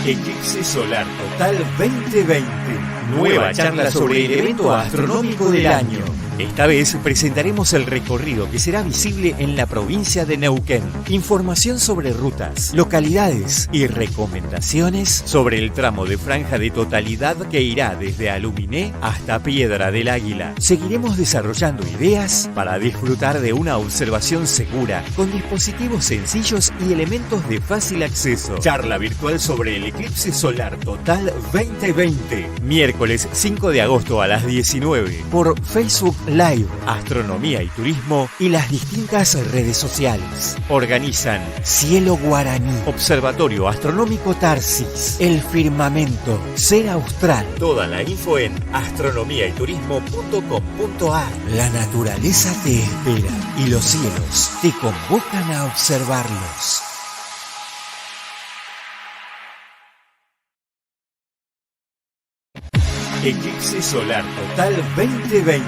Eclipse Solar Total 2020. Nueva charla sobre el evento astronómico del año. Esta vez presentaremos el recorrido que será visible en la provincia de Neuquén. Información sobre rutas, localidades y recomendaciones sobre el tramo de franja de totalidad que irá desde Aluminé hasta Piedra del Águila. Seguiremos desarrollando ideas para disfrutar de una observación segura con dispositivos sencillos y elementos de fácil acceso. Charla virtual sobre el Eclipse Solar Total 2020. Miércoles 5 de agosto a las 19 por Facebook Live, Astronomía y Turismo y las distintas redes sociales. Organizan Cielo Guaraní, Observatorio Astronómico Tarsis, El Firmamento, Ser Austral. Toda la info en astronomiayturismo.com.ar. La naturaleza te espera y los cielos te convocan a observarlos. Eclipse Solar Total 2020.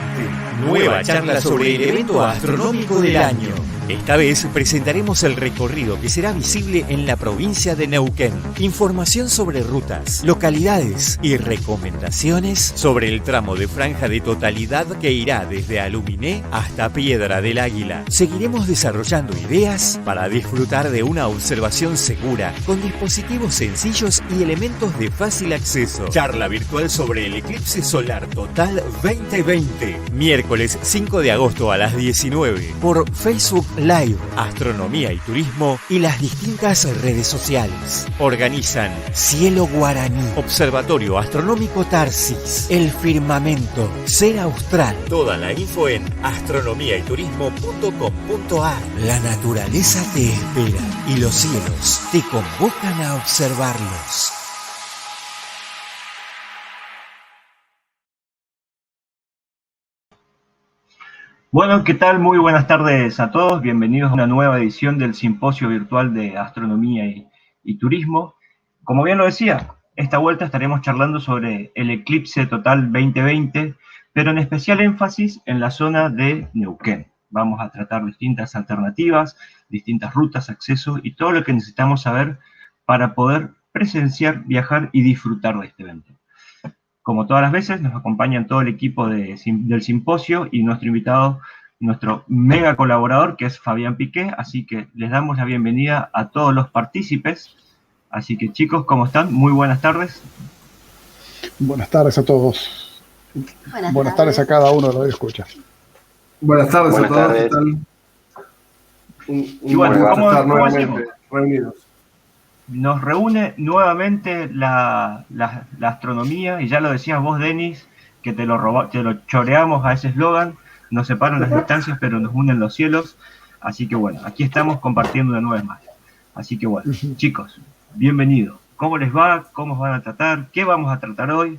Nueva charla sobre el evento astronómico del año. Esta vez presentaremos el recorrido que será visible en la provincia de Neuquén. Información sobre rutas, localidades y recomendaciones sobre el tramo de franja de totalidad que irá desde Aluminé hasta Piedra del Águila. Seguiremos desarrollando ideas para disfrutar de una observación segura con dispositivos sencillos y elementos de fácil acceso. Charla virtual sobre el Eclipse Solar Total 2020. Miércoles 5 de agosto a las 19 por Facebook Live, Astronomía y Turismo y las distintas redes sociales. Organizan Cielo Guaraní, Observatorio Astronómico Tarsis, El Firmamento, Ser Austral. Toda la info en astronomiayturismo.com.ar. La naturaleza te espera y los cielos te convocan a observarlos. Bueno, ¿qué tal? Muy buenas tardes a todos. Bienvenidos a una nueva edición del Simposio Virtual de Astronomía y Turismo. Como bien lo decía, esta vuelta estaremos charlando sobre el Eclipse Total 2020, pero en especial énfasis en la zona de Neuquén. Vamos a tratar distintas alternativas, distintas rutas, accesos y todo lo que necesitamos saber para poder presenciar, viajar y disfrutar de este evento. Como todas las veces, nos acompañan todo el equipo del simposio y nuestro invitado, nuestro mega colaborador, que es Fabián Piqué, así que les damos la bienvenida a todos los partícipes. Así que chicos, ¿cómo están? Muy buenas tardes. Buenas tardes a todos. Buenas tardes a cada uno de los que escucha. Buenas tardes a todos. Tardes. ¿Qué tal? Y bueno, ¿cómo nuevamente reunidos? Nos reúne nuevamente la astronomía, y ya lo decías vos, Denis, que te lo choreamos a ese eslogan, nos separan las distancias, pero nos unen los cielos. Así que bueno, aquí estamos compartiendo una nueva vez más. Así que bueno, chicos, bienvenidos. ¿Cómo les va? ¿Cómo van a tratar? ¿Qué vamos a tratar hoy?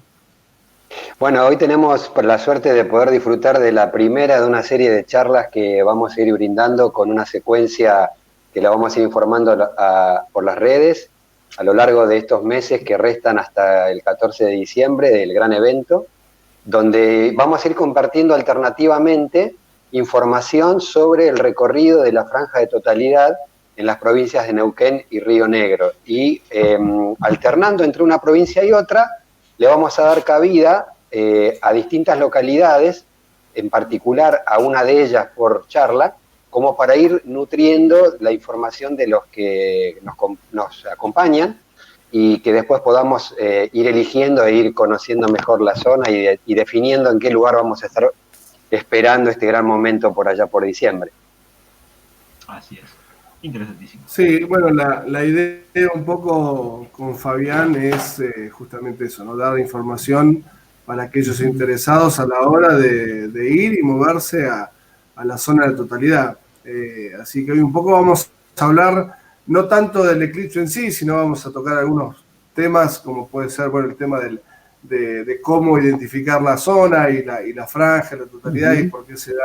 Bueno, hoy tenemos la suerte de poder disfrutar de la primera de una serie de charlas que vamos a ir brindando con una secuencia que la vamos a ir informando por las redes a lo largo de estos meses que restan hasta el 14 de diciembre del gran evento, donde vamos a ir compartiendo alternativamente información sobre el recorrido de la franja de totalidad en las provincias de Neuquén y Río Negro. Y alternando entre una provincia y otra, le vamos a dar cabida a distintas localidades, en particular a una de ellas por charla, como para ir nutriendo la información de los que nos acompañan y que después podamos ir eligiendo e ir conociendo mejor la zona y definiendo en qué lugar vamos a estar esperando este gran momento por allá por diciembre. Así es, interesantísimo. Sí, bueno, la idea un poco con Fabián es justamente eso, ¿no? Dar información para aquellos interesados a la hora de ir y moverse a la zona de totalidad. Así que hoy un poco vamos a hablar no tanto del eclipse en sí, sino vamos a tocar algunos temas como puede ser, bueno, el tema de cómo identificar la zona y la franja, la totalidad y por qué se da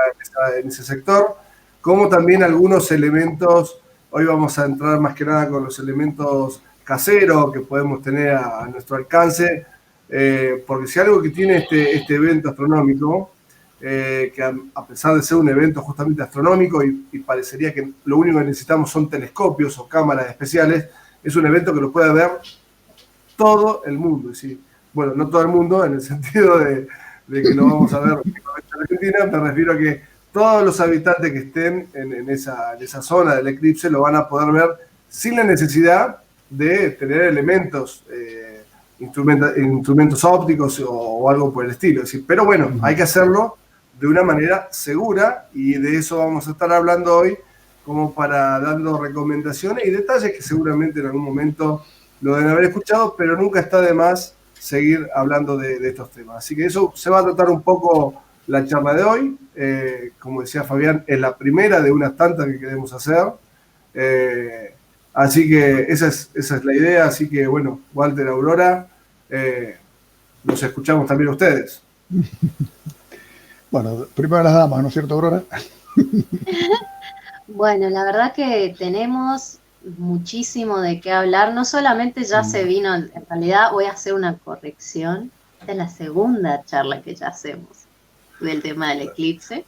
en ese sector, como también algunos elementos. Hoy vamos a entrar más que nada con los elementos caseros que podemos tener a nuestro alcance, porque si algo que tiene este evento astronómico, que a pesar de ser un evento justamente astronómico y parecería que lo único que necesitamos son telescopios o cámaras especiales, es un evento que lo puede ver todo el mundo. Sí, bueno, no todo el mundo en el sentido de que lo vamos a ver en Argentina, me refiero a que todos los habitantes que estén en esa zona del eclipse lo van a poder ver sin la necesidad de tener elementos, instrumentos ópticos o algo por el estilo. Es decir, pero bueno, hay que hacerlo de una manera segura y de eso vamos a estar hablando hoy, como para dando recomendaciones y detalles que seguramente en algún momento lo deben haber escuchado, pero nunca está de más seguir hablando de estos temas. Así que eso se va a tratar un poco la charla de hoy. Como decía Fabián, es la primera de unas tantas que queremos hacer. Así que esa es la idea. Así que bueno, Walter, Aurora, los escuchamos también a ustedes. Bueno, primero las damas, ¿no es cierto, Aurora? Bueno, la verdad que tenemos muchísimo de qué hablar. No solamente ya se vino, en realidad voy a hacer una corrección. Esta es la segunda charla que ya hacemos del tema del eclipse.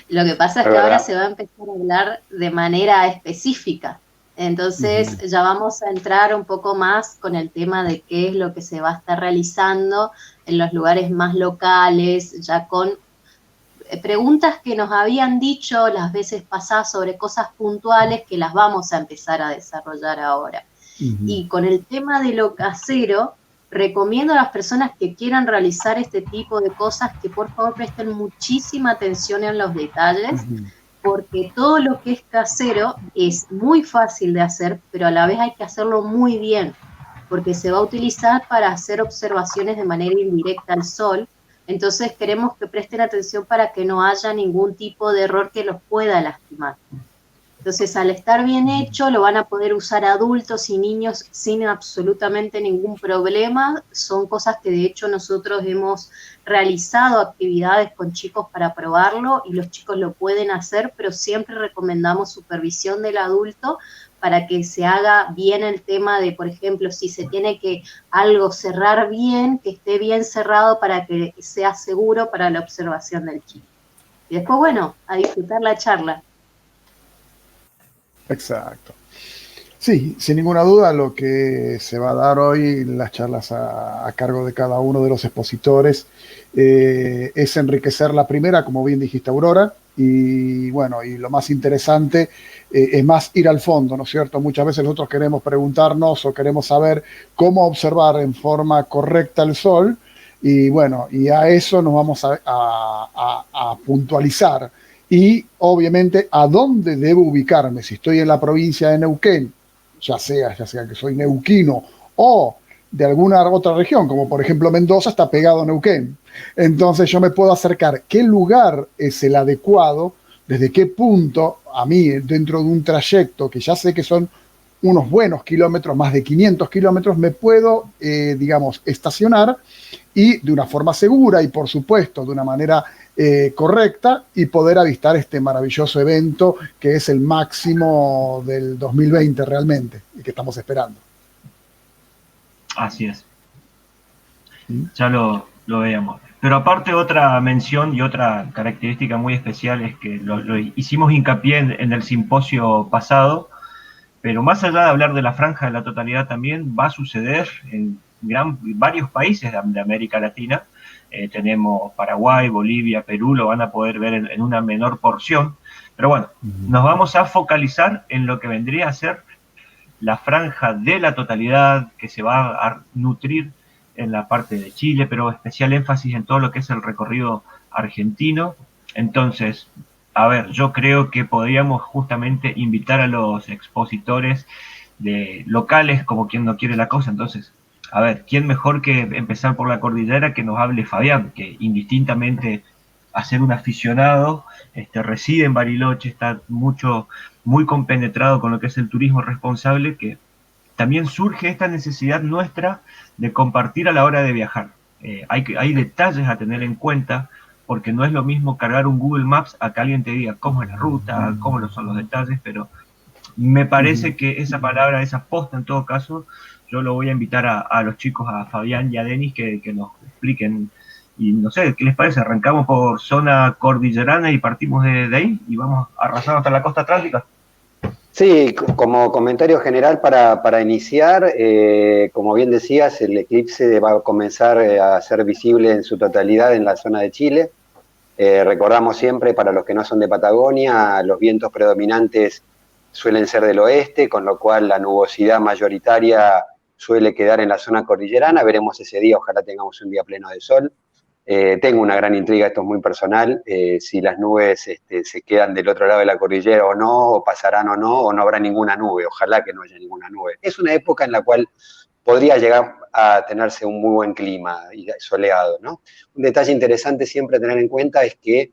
Lo que pasa es que ahora se va a empezar a hablar de manera específica. Entonces ya vamos a entrar un poco más con el tema de qué es lo que se va a estar realizando en los lugares más locales, ya con preguntas que nos habían dicho las veces pasadas sobre cosas puntuales que las vamos a empezar a desarrollar ahora. Y con el tema de lo casero, recomiendo a las personas que quieran realizar este tipo de cosas que por favor presten muchísima atención en los detalles, porque todo lo que es casero es muy fácil de hacer, pero a la vez hay que hacerlo muy bien, porque se va a utilizar para hacer observaciones de manera indirecta al sol. Entonces queremos que presten atención para que no haya ningún tipo de error que los pueda lastimar. Entonces, al estar bien hecho, lo van a poder usar adultos y niños sin absolutamente ningún problema. Son cosas que de hecho nosotros hemos realizado actividades con chicos para probarlo y los chicos lo pueden hacer, pero siempre recomendamos supervisión del adulto para que se haga bien el tema de, por ejemplo, si se tiene que algo cerrar bien, que esté bien cerrado para que sea seguro para la observación del chico. Y después, bueno, a disfrutar la charla. Exacto. Sí, sin ninguna duda lo que se va a dar hoy, las charlas a cargo de cada uno de los expositores, es enriquecer la primera, como bien dijiste, Aurora, y bueno, y lo más interesante es más ir al fondo, ¿no es cierto? Muchas veces nosotros queremos preguntarnos o queremos saber cómo observar en forma correcta el sol, y bueno, y a eso nos vamos a puntualizar. Y obviamente a dónde debo ubicarme, si estoy en la provincia de Neuquén, ya sea que soy neuquino o de alguna otra región, como por ejemplo Mendoza está pegado a Neuquén. Entonces yo me puedo acercar qué lugar es el adecuado, desde qué punto a mí dentro de un trayecto que ya sé que son unos buenos kilómetros, más de 500 kilómetros, me puedo, digamos, estacionar y de una forma segura y por supuesto de una manera correcta y poder avistar este maravilloso evento que es el máximo del 2020 realmente y que estamos esperando. Así es. Ya lo veíamos. Pero aparte otra mención y otra característica muy especial es que lo hicimos hincapié en el simposio pasado, pero más allá de hablar de la franja de la totalidad también va a suceder en varios países de América Latina. Tenemos Paraguay, Bolivia, Perú, lo van a poder ver en una menor porción. Pero bueno, nos vamos a focalizar en lo que vendría a ser la franja de la totalidad que se va a nutrir en la parte de Chile, pero especial énfasis en todo lo que es el recorrido argentino. Entonces, a ver, yo creo que podríamos justamente invitar a los expositores de locales como quien no quiere la cosa. Entonces, a ver, ¿quién mejor que empezar por la cordillera que nos hable Fabián, que indistintamente a ser un aficionado, reside en Bariloche, está muy compenetrado con lo que es el turismo responsable, que también surge esta necesidad nuestra de compartir a la hora de viajar. Hay detalles a tener en cuenta, porque no es lo mismo cargar un Google Maps a que alguien te diga cómo es la ruta, cómo son los detalles, pero me parece que esa palabra, esa posta en todo caso, yo lo voy a invitar a los chicos, a Fabián y a Denis, que nos expliquen. Y no sé, ¿qué les parece? Arrancamos por zona cordillerana y partimos de ahí y vamos arrasando hasta la costa atlántica. Sí, como comentario general para iniciar, como bien decías, el eclipse va a comenzar a ser visible en su totalidad en la zona de Chile. Recordamos siempre, para los que no son de Patagonia, los vientos predominantes suelen ser del oeste, con lo cual la nubosidad mayoritaria suele quedar en la zona cordillerana. Veremos ese día, ojalá tengamos un día pleno de sol. Tengo una gran intriga, esto es muy personal, si las nubes se quedan del otro lado de la cordillera o no, o pasarán o no habrá ninguna nube, ojalá que no haya ninguna nube. Es una época en la cual podría llegar a tenerse un muy buen clima y soleado, ¿no? Un detalle interesante siempre a tener en cuenta es que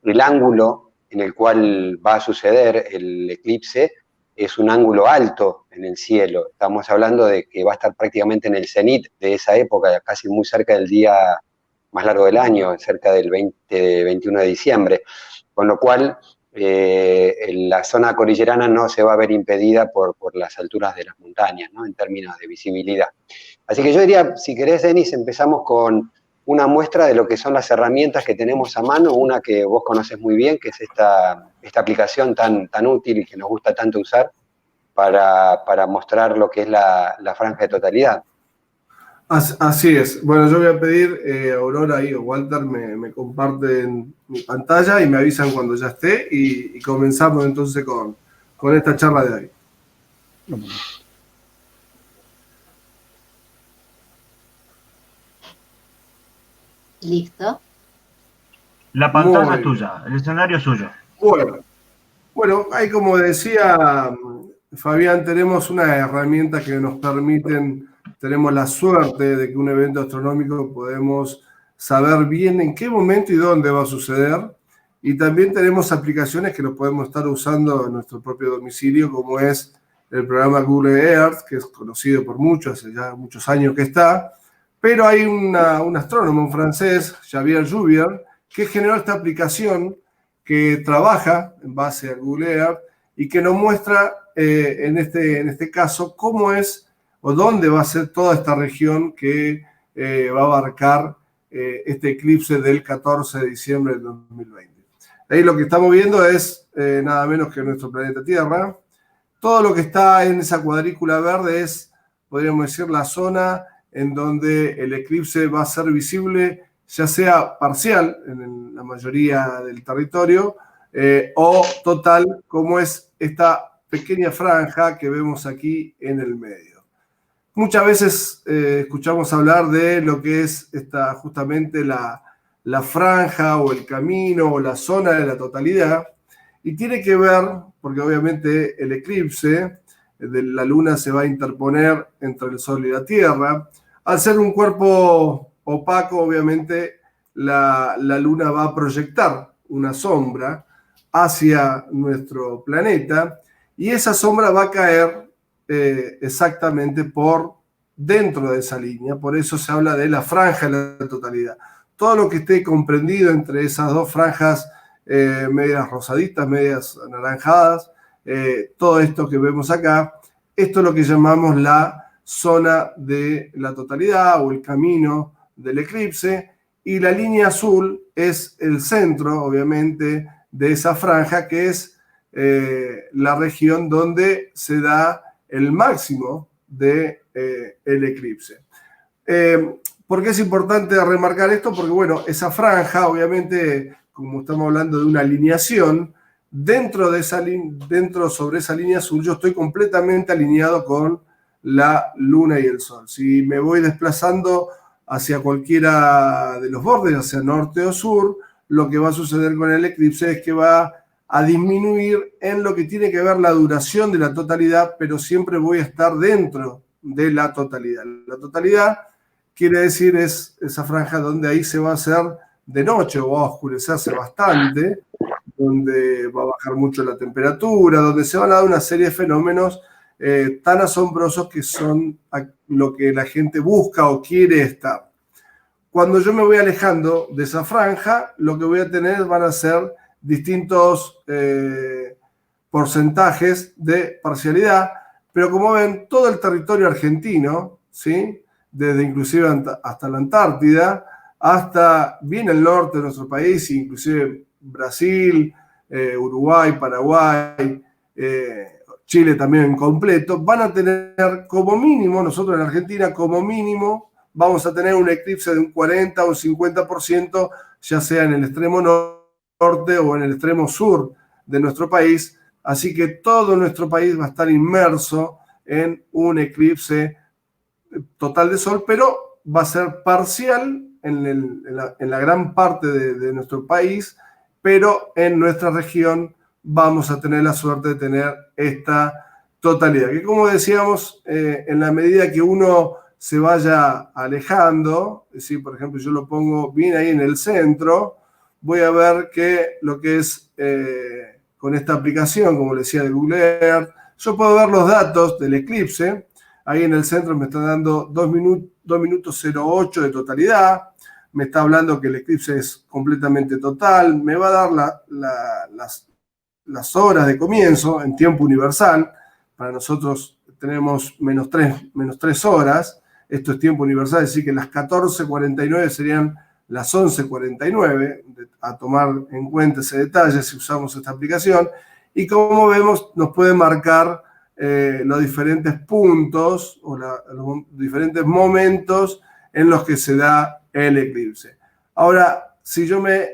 el ángulo en el cual va a suceder el eclipse es un ángulo alto en el cielo. Estamos hablando de que va a estar prácticamente en el cenit de esa época, casi muy cerca del día más largo del año, cerca del 21 de diciembre, con lo cual la zona cordillerana no se va a ver impedida por las alturas de las montañas, ¿no? En términos de visibilidad. Así que yo diría, si querés, Denis, empezamos con una muestra de lo que son las herramientas que tenemos a mano, una que vos conoces muy bien, que es esta aplicación tan útil y que nos gusta tanto usar para mostrar lo que es la franja de totalidad. Así es. Bueno, yo voy a pedir, Aurora y o Walter me comparten mi pantalla y me avisan cuando ya esté y comenzamos entonces con esta charla de hoy. Listo. La pantalla es tuya, el escenario es suyo. Bueno, ahí como decía Fabián, tenemos una herramienta que nos permiten, tenemos la suerte de que un evento astronómico podemos saber bien en qué momento y dónde va a suceder. Y también tenemos aplicaciones que lo podemos estar usando en nuestro propio domicilio, como es el programa Google Earth, que es conocido por muchos, hace ya muchos años que está. Pero hay un astrónomo, un francés, Xavier Jouvier, que generó esta aplicación que trabaja en base a Google Earth y que nos muestra en este caso cómo es o dónde va a ser toda esta región que va a abarcar este eclipse del 14 de diciembre del 2020. Ahí lo que estamos viendo es nada menos que nuestro planeta Tierra. Todo lo que está en esa cuadrícula verde es, podríamos decir, la zona en donde el eclipse va a ser visible, ya sea parcial en la mayoría del territorio o total, como es esta pequeña franja que vemos aquí en el medio. Muchas veces escuchamos hablar de lo que es justamente la franja o el camino o la zona de la totalidad, y tiene que ver, porque obviamente el eclipse de la luna se va a interponer entre el Sol y la Tierra. Al ser un cuerpo opaco, obviamente la luna va a proyectar una sombra hacia nuestro planeta y esa sombra va a caer exactamente por dentro de esa línea. Por eso se habla de la franja de la totalidad. Todo lo que esté comprendido entre esas dos franjas medias rosaditas, medias anaranjadas, todo esto que vemos acá, esto es lo que llamamos la zona de la totalidad o el camino del eclipse, y la línea azul es el centro, obviamente, de esa franja, que es la región donde se da el máximo del eclipse. ¿Por qué es importante remarcar esto? Porque, bueno, esa franja, obviamente, como estamos hablando de una alineación, sobre esa línea azul, yo estoy completamente alineado con la luna y el sol. Si me voy desplazando hacia cualquiera de los bordes, hacia norte o sur, lo que va a suceder con el eclipse es que va a disminuir en lo que tiene que ver la duración de la totalidad, pero siempre voy a estar dentro de la totalidad. La totalidad quiere decir es esa franja donde ahí se va a hacer de noche o va a oscurecerse bastante, donde va a bajar mucho la temperatura, donde se van a dar una serie de fenómenos tan asombrosos que son lo que la gente busca o quiere estar. Cuando yo me voy alejando de esa franja, lo que voy a tener van a ser distintos porcentajes de parcialidad, pero como ven, todo el territorio argentino, ¿sí? Desde inclusive hasta la Antártida, hasta bien el norte de nuestro país, inclusive Brasil, Uruguay, Paraguay, Chile también completo, van a tener como mínimo, nosotros en Argentina como mínimo, vamos a tener un eclipse de un 40 o un 50%, ya sea en el extremo norte o en el extremo sur de nuestro país. Así que todo nuestro país va a estar inmerso en un eclipse total de sol, pero va a ser parcial en la gran parte de nuestro país, pero en nuestra región vamos a tener la suerte de tener esta totalidad. Que como decíamos, en la medida que uno se vaya alejando, es decir, por ejemplo, yo lo pongo bien ahí en el centro, voy a ver que lo que es con esta aplicación, como le decía de Google Earth, yo puedo ver los datos del eclipse. Ahí en el centro me está dando 2 minutos 08 de totalidad. Me está hablando que el eclipse es completamente total. Me va a dar las horas de comienzo en tiempo universal. Para nosotros tenemos menos 3 horas. Esto es tiempo universal, es decir, que las 14:49 serían las 11:49, a tomar en cuenta ese detalle si usamos esta aplicación. Y como vemos, nos puede marcar los diferentes puntos o los diferentes momentos en los que se da el eclipse. Ahora, si yo me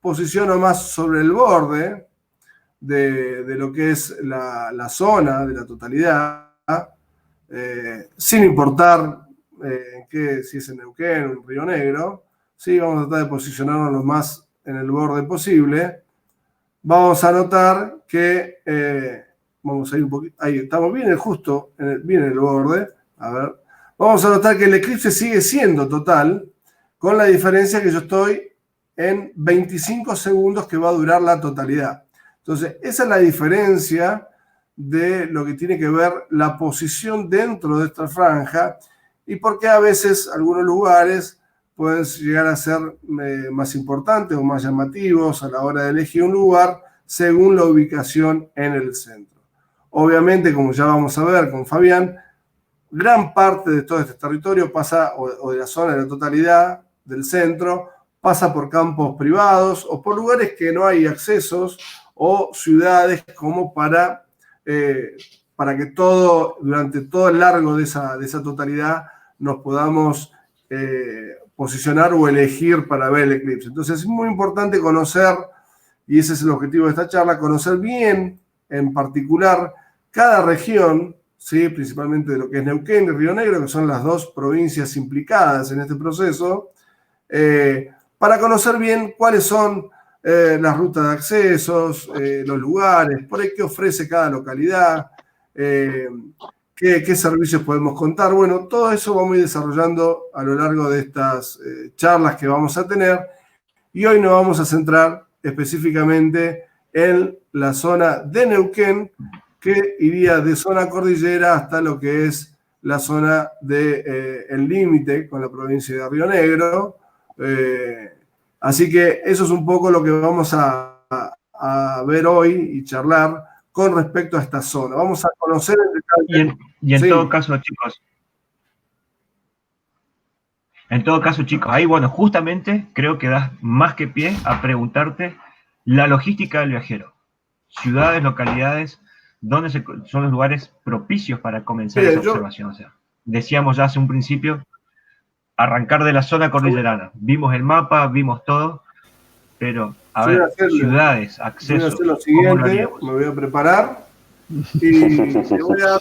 posiciono más sobre el borde de lo que es la zona de la totalidad, sin importar si es en Neuquén o en Río Negro, ¿sí? Vamos a tratar de posicionarnos lo más en el borde posible. Vamos a notar que vamos a ir un poquito, ahí estamos bien, justo bien en el borde. A ver, vamos a notar que el eclipse sigue siendo total, con la diferencia que yo estoy en 25 segundos que va a durar la totalidad. Entonces, esa es la diferencia de lo que tiene que ver la posición dentro de esta franja y por qué a veces algunos lugares pueden llegar a ser más importantes o más llamativos a la hora de elegir un lugar según la ubicación en el centro. Obviamente, como ya vamos a ver con Fabián, gran parte de todo este territorio pasa, o de la zona de la totalidad del centro, pasa por campos privados o por lugares que no hay accesos o ciudades como para que durante todo el largo de esa totalidad nos podamos posicionar o elegir para ver el eclipse. Entonces es muy importante conocer, y ese es el objetivo de esta charla, conocer bien en particular cada región, ¿sí? Principalmente de lo que es Neuquén y Río Negro, que son las dos provincias implicadas en este proceso, para conocer bien cuáles son las rutas de accesos, los lugares, por ahí qué ofrece cada localidad, qué servicios podemos contar. Bueno, todo eso vamos a ir desarrollando a lo largo de estas charlas que vamos a tener. Y hoy nos vamos a centrar específicamente en la zona de Neuquén, que iría de zona cordillera hasta lo que es la zona del límite con la provincia de Río Negro. Así que eso es un poco lo que vamos a ver hoy y charlar con respecto a esta zona. Vamos a conocer el detalle. Y en Sí. todo caso, chicos, ahí, bueno, justamente creo que das más que pie a preguntarte la logística del viajero. Ciudades, localidades, ¿dónde son los lugares propicios para comenzar esa observación? O sea, decíamos ya hace un principio, arrancar de la zona cordillerana. Vimos el mapa, vimos todo, pero, a ver, ciudades, accesos. Voy a hacer lo siguiente, me voy a preparar y le voy a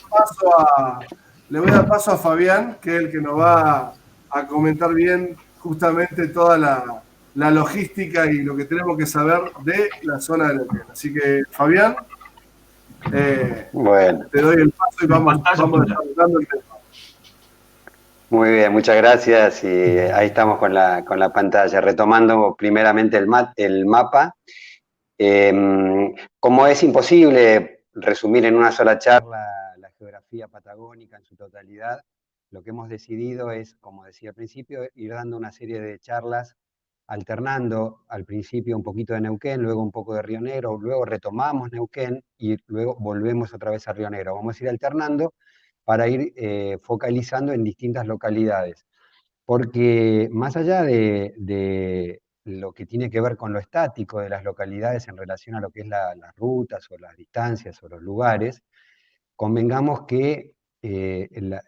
dar paso a Fabián, que es el que nos va a comentar bien justamente toda la logística y lo que tenemos que saber de la zona de Neuquén. Así que, Fabián, bueno, te doy el paso y vamos desarrollando el tema. muy bien, muchas gracias. Y ahí estamos con la pantalla, retomando primeramente el mapa. Como es imposible resumir en una sola charla la geografía patagónica en su totalidad, lo que hemos decidido es, como decía al principio, ir dando una serie de charlas alternando al principio un poquito de Neuquén, luego un poco de Río Negro, luego retomamos Neuquén y luego volvemos otra vez a Río Negro. Vamos a ir alternando para ir focalizando en distintas localidades. Porque más allá de lo que tiene que ver con lo estático de las localidades en relación a lo que es las rutas o las distancias o los lugares, convengamos que la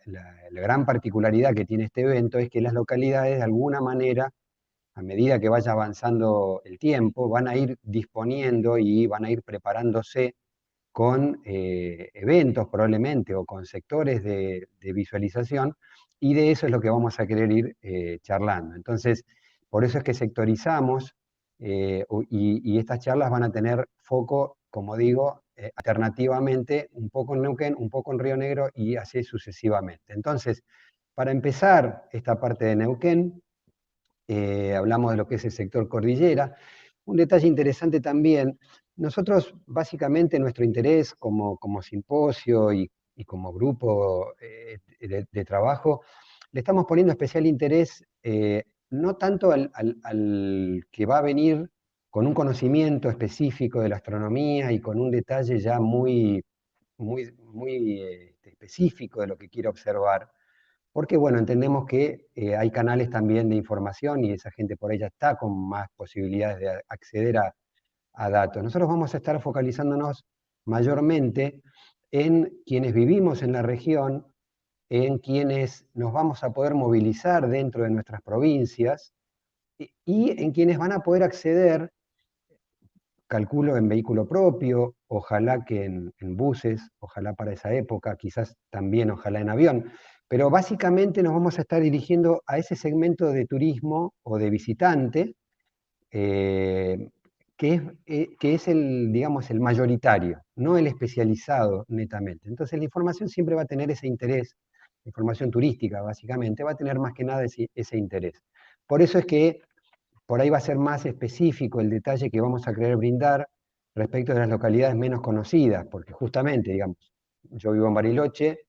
gran particularidad que tiene este evento es que las localidades, de alguna manera, a medida que vaya avanzando el tiempo, van a ir disponiendo y van a ir preparándose con eventos probablemente o con sectores de visualización, y de eso es lo que vamos a querer ir charlando. Entonces, por eso es que sectorizamos y estas charlas van a tener foco, como digo, alternativamente, un poco en Neuquén, un poco en Río Negro y así sucesivamente. Entonces, para empezar esta parte de Neuquén, hablamos de lo que es el sector cordillera. Un detalle interesante también, nosotros básicamente nuestro interés como simposio y como grupo de trabajo, le estamos poniendo especial interés no tanto al que va a venir con un conocimiento específico de la astronomía y con un detalle ya muy específico de lo que quiere observar, porque bueno, entendemos que hay canales también de información y esa gente por ahí ya está con más posibilidades de acceder a datos. Nosotros vamos a estar focalizándonos mayormente en quienes vivimos en la región, en quienes nos vamos a poder movilizar dentro de nuestras provincias y en quienes van a poder acceder, calculo, en vehículo propio, ojalá que en buses, ojalá para esa época, quizás también ojalá en avión, pero básicamente nos vamos a estar dirigiendo a ese segmento de turismo o de visitante que es el, digamos, el mayoritario, no el especializado netamente. Entonces la información siempre va a tener ese interés, la información turística básicamente, va a tener más que nada ese interés. Por eso es que por ahí va a ser más específico el detalle que vamos a querer brindar respecto de las localidades menos conocidas, porque justamente, digamos, yo vivo en Bariloche,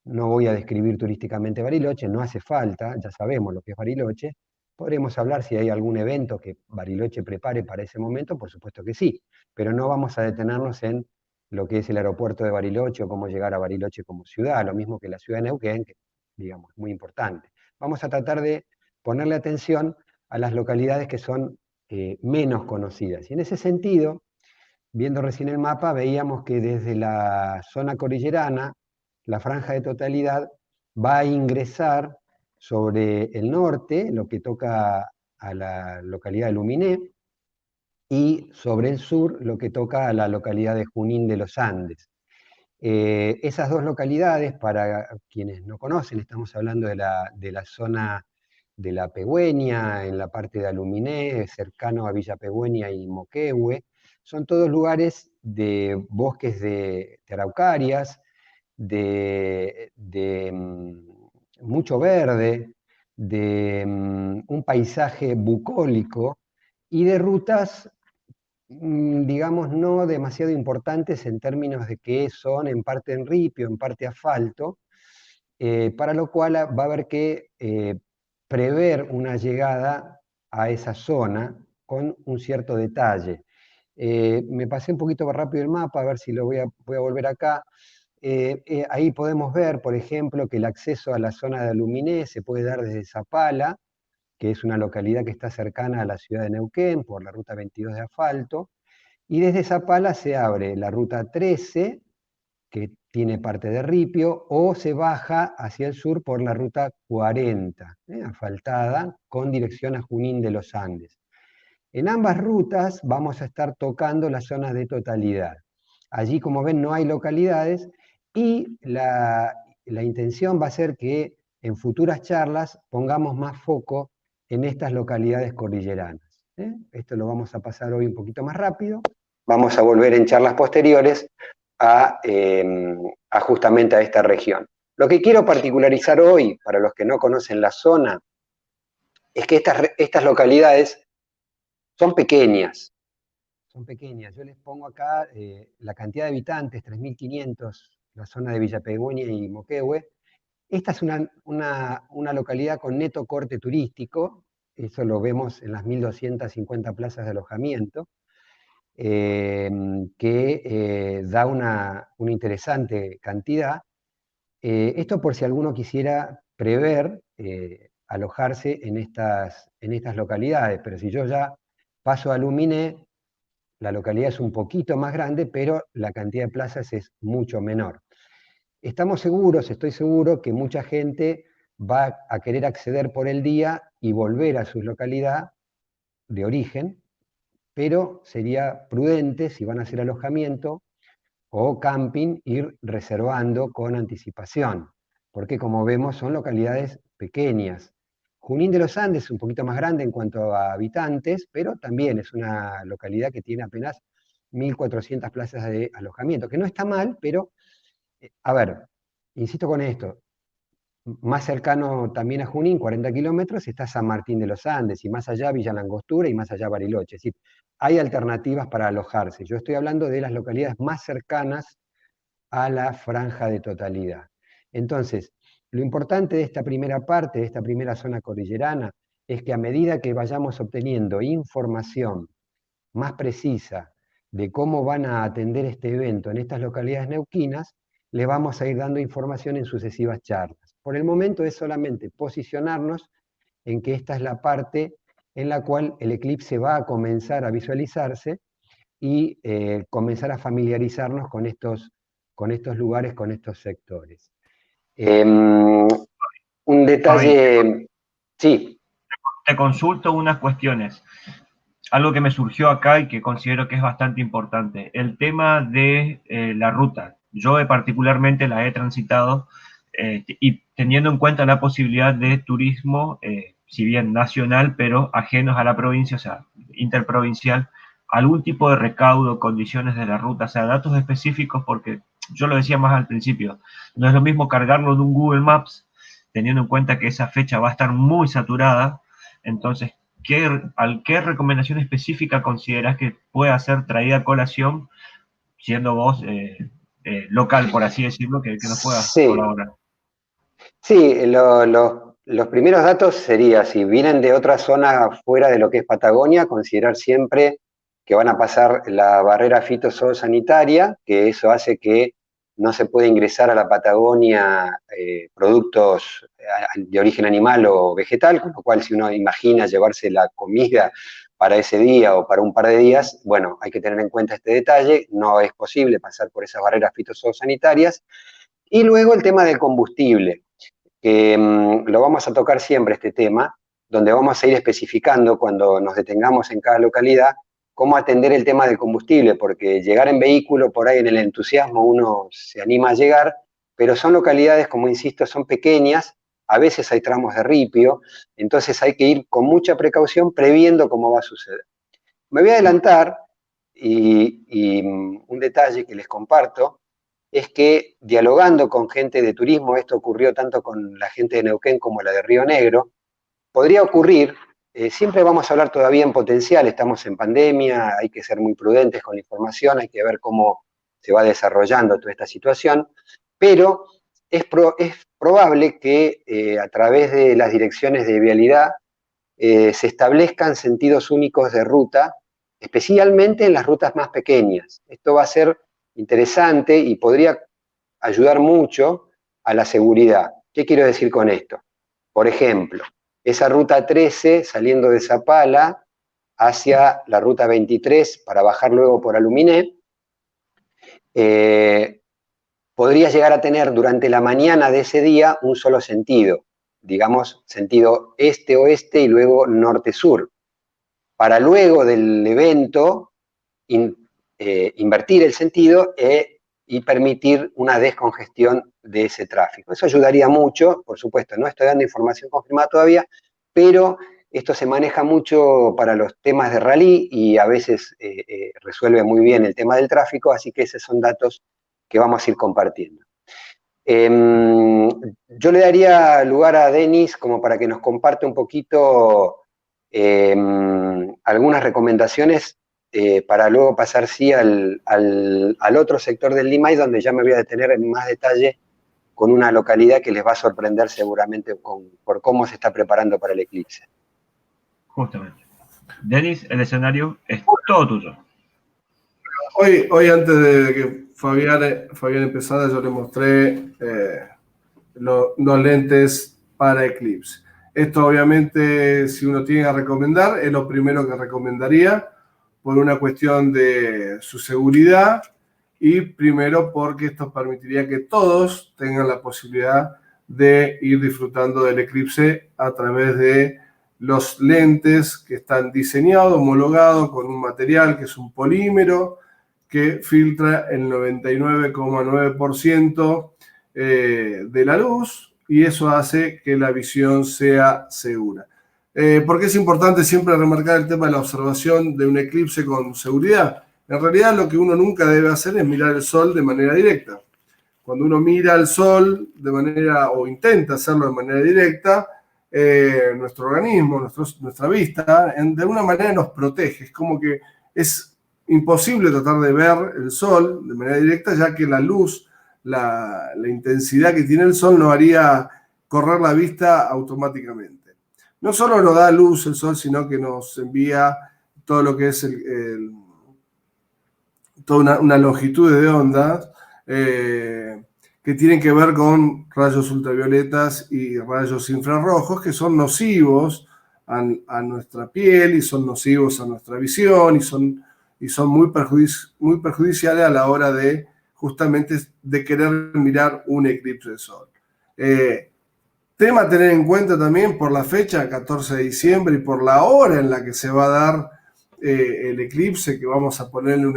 no voy a describir turísticamente Bariloche, no hace falta, ya sabemos lo que es Bariloche. Podremos hablar si hay algún evento que Bariloche prepare para ese momento, por supuesto que sí, pero no vamos a detenernos en lo que es el aeropuerto de Bariloche o cómo llegar a Bariloche como ciudad, lo mismo que la ciudad de Neuquén, que digamos, muy importante. Vamos a tratar de ponerle atención a las localidades que son menos conocidas. Y en ese sentido, viendo recién el mapa, veíamos que desde la zona cordillerana, la franja de totalidad va a ingresar sobre el norte, lo que toca a la localidad de Luminé, y sobre el sur, lo que toca a la localidad de Junín de los Andes. Esas dos localidades, para quienes no conocen, estamos hablando de la zona de la Pegüeña, en la parte de Aluminé, cercano a Villa Pegüeña y Moquehue. Son todos lugares de bosques de araucarias, de mucho verde, de un paisaje bucólico y de rutas, digamos, no demasiado importantes en términos de que son en parte en ripio, en parte asfalto, para lo cual va a haber que prever una llegada a esa zona con un cierto detalle. Me pasé un poquito más rápido el mapa, a ver si lo voy a volver acá. Ahí podemos ver, por ejemplo, que el acceso a la zona de Aluminé se puede dar desde Zapala, que es una localidad que está cercana a la ciudad de Neuquén, por la ruta 22 de asfalto, y desde Zapala se abre la ruta 13, que tiene parte de ripio, o se baja hacia el sur por la ruta 40, asfaltada, con dirección a Junín de los Andes. En ambas rutas vamos a estar tocando las zonas de totalidad. Allí, como ven, no hay localidades y la intención va a ser que en futuras charlas pongamos más foco en estas localidades cordilleranas. Esto lo vamos a pasar hoy un poquito más rápido. Vamos a volver en charlas posteriores a justamente a esta región. Lo que quiero particularizar hoy, para los que no conocen la zona, es que estas localidades son pequeñas. Son pequeñas. Yo les pongo acá la cantidad de habitantes, 3.500, la zona de Villa Pegüeña y Moquehue. Esta es una localidad con neto corte turístico, eso lo vemos en las 1.250 plazas de alojamiento, que da una interesante cantidad. Esto por si alguno quisiera prever alojarse en estas localidades, pero si yo ya paso a Luminé, la localidad es un poquito más grande, pero la cantidad de plazas es mucho menor. estamos seguros, estoy seguro que mucha gente va a querer acceder por el día y volver a su localidad de origen, pero sería prudente, si van a hacer alojamiento o camping, ir reservando con anticipación, porque como vemos son localidades pequeñas. Junín de los Andes es un poquito más grande en cuanto a habitantes, pero también es una localidad que tiene apenas 1.400 plazas de alojamiento, que no está mal, pero, a ver, insisto con esto, más cercano también a Junín, 40 kilómetros, está San Martín de los Andes, y más allá Villa Langostura y más allá Bariloche. Es decir, hay alternativas para alojarse. Yo estoy hablando de las localidades más cercanas a la franja de totalidad. Entonces, lo importante de esta primera parte, de esta primera zona cordillerana, es que a medida que vayamos obteniendo información más precisa de cómo van a atender este evento en estas localidades neuquinas, le vamos a ir dando información en sucesivas charlas. Por el momento es solamente posicionarnos en que esta es la parte en la cual el eclipse va a comenzar a visualizarse y comenzar a familiarizarnos con estos lugares, con estos sectores. Un detalle... Sí. Te consulto unas cuestiones. Algo que me surgió acá y que considero que es bastante importante. El tema de la ruta. Yo particularmente la he transitado y teniendo en cuenta la posibilidad de turismo, si bien nacional, pero ajenos a la provincia, o sea, interprovincial, algún tipo de recaudo, condiciones de la ruta, o sea, datos específicos, porque yo lo decía más al principio, no es lo mismo cargarlo de un Google Maps, teniendo en cuenta que esa fecha va a estar muy saturada. Entonces, ¿qué recomendación específica consideras que pueda ser traída a colación, siendo vos local, por así decirlo, que nos puedas colaborar? Sí, los primeros datos sería, si vienen de otra zona fuera de lo que es Patagonia, considerar siempre que van a pasar la barrera fitosanitaria, que eso hace que no se puede ingresar a la Patagonia productos de origen animal o vegetal, con lo cual si uno imagina llevarse la comida para ese día o para un par de días, bueno, hay que tener en cuenta este detalle, no es posible pasar por esas barreras fitosanitarias. Y luego el tema del combustible, que lo vamos a tocar siempre este tema, donde vamos a ir especificando cuando nos detengamos en cada localidad cómo atender el tema del combustible, porque llegar en vehículo, por ahí en el entusiasmo uno se anima a llegar, pero son localidades, como insisto, son pequeñas, a veces hay tramos de ripio, entonces hay que ir con mucha precaución previendo cómo va a suceder. Me voy a adelantar y un detalle que les comparto es que dialogando con gente de turismo, esto ocurrió tanto con la gente de Neuquén como la de Río Negro, podría ocurrir, siempre vamos a hablar todavía en potencial, estamos en pandemia, hay que ser muy prudentes con la información, hay que ver cómo se va desarrollando toda esta situación, pero es probable que a través de las direcciones de vialidad se establezcan sentidos únicos de ruta, especialmente en las rutas más pequeñas. Esto va a ser interesante y podría ayudar mucho a la seguridad. ¿Qué quiero decir con esto? Por ejemplo, esa ruta 13 saliendo de Zapala hacia la ruta 23 para bajar luego por Aluminé, podría llegar a tener durante la mañana de ese día un solo sentido, digamos sentido este-oeste y luego norte-sur, para luego del evento invertir el sentido y permitir una descongestión de ese tráfico. Eso ayudaría mucho, por supuesto, no estoy dando información confirmada todavía, pero esto se maneja mucho para los temas de rally y a veces resuelve muy bien el tema del tráfico, así que esos son datos que vamos a ir compartiendo. Yo le daría lugar a Denis como para que nos comparte un poquito algunas recomendaciones para luego pasar sí al otro sector del Limay, donde ya me voy a detener en más detalle con una localidad que les va a sorprender seguramente por cómo se está preparando para el eclipse. Justamente. Denis, el escenario es todo tuyo. Hoy antes de que Fabián empezara, yo le mostré los lentes para eclipse. Esto obviamente, si uno tiene que recomendar, es lo primero que recomendaría por una cuestión de su seguridad y primero porque esto permitiría que todos tengan la posibilidad de ir disfrutando del eclipse a través de los lentes que están diseñados, homologados con un material que es un polímero que filtra el 99,9% de la luz, y eso hace que la visión sea segura. ¿Por qué es importante siempre remarcar el tema de la observación de un eclipse con seguridad? En realidad lo que uno nunca debe hacer es mirar el sol de manera directa. Cuando uno mira al sol de manera, o intenta hacerlo de manera directa, nuestro organismo, nuestra vista, de alguna manera nos protege. Es como que es imposible tratar de ver el sol de manera directa, ya que la luz, la intensidad que tiene el sol nos haría correr la vista automáticamente. No solo nos da luz el sol, sino que nos envía todo lo que es toda una longitud de ondas que tienen que ver con rayos ultravioletas y rayos infrarrojos, que son nocivos a nuestra piel y son nocivos a nuestra visión y son muy perjudiciales a la hora de justamente de querer mirar un eclipse de sol. Tema a tener en cuenta también por la fecha, 14 de diciembre, y por la hora en la que se va a dar el eclipse, que vamos a ponerle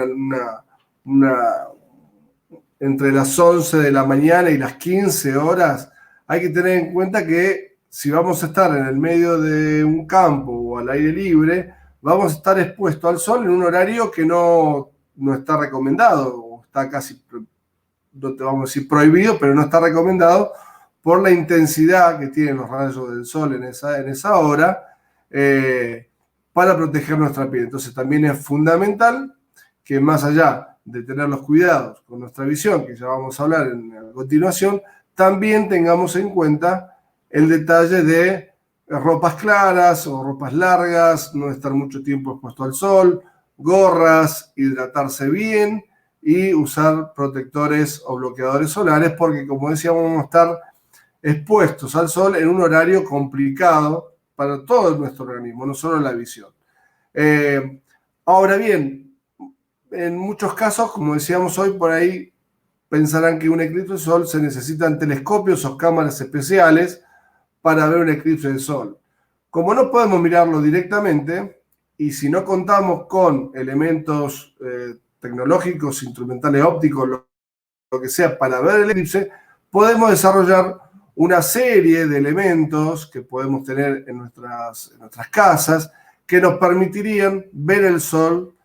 entre las 11 de la mañana y las 15 horas. Hay que tener en cuenta que si vamos a estar en el medio de un campo o al aire libre, vamos a estar expuestos al sol en un horario que no está recomendado, o está casi, no te vamos a decir prohibido, pero no está recomendado, por la intensidad que tienen los rayos del sol en esa hora, para proteger nuestra piel. Entonces también es fundamental que, más allá de tener los cuidados con nuestra visión, que ya vamos a hablar a continuación, también tengamos en cuenta el detalle de ropas claras o ropas largas, no estar mucho tiempo expuesto al sol, gorras, hidratarse bien y usar protectores o bloqueadores solares, porque, como decíamos, vamos a estar expuestos al sol en un horario complicado para todo nuestro organismo, no solo la visión. Ahora bien, en muchos casos, como decíamos hoy, por ahí pensarán que un eclipse de sol se necesitan telescopios o cámaras especiales para ver un eclipse de sol. Como no podemos mirarlo directamente, y si no contamos con elementos tecnológicos, instrumentales ópticos, lo que sea, para ver el eclipse, podemos desarrollar una serie de elementos que podemos tener en nuestras casas que nos permitirían ver el sol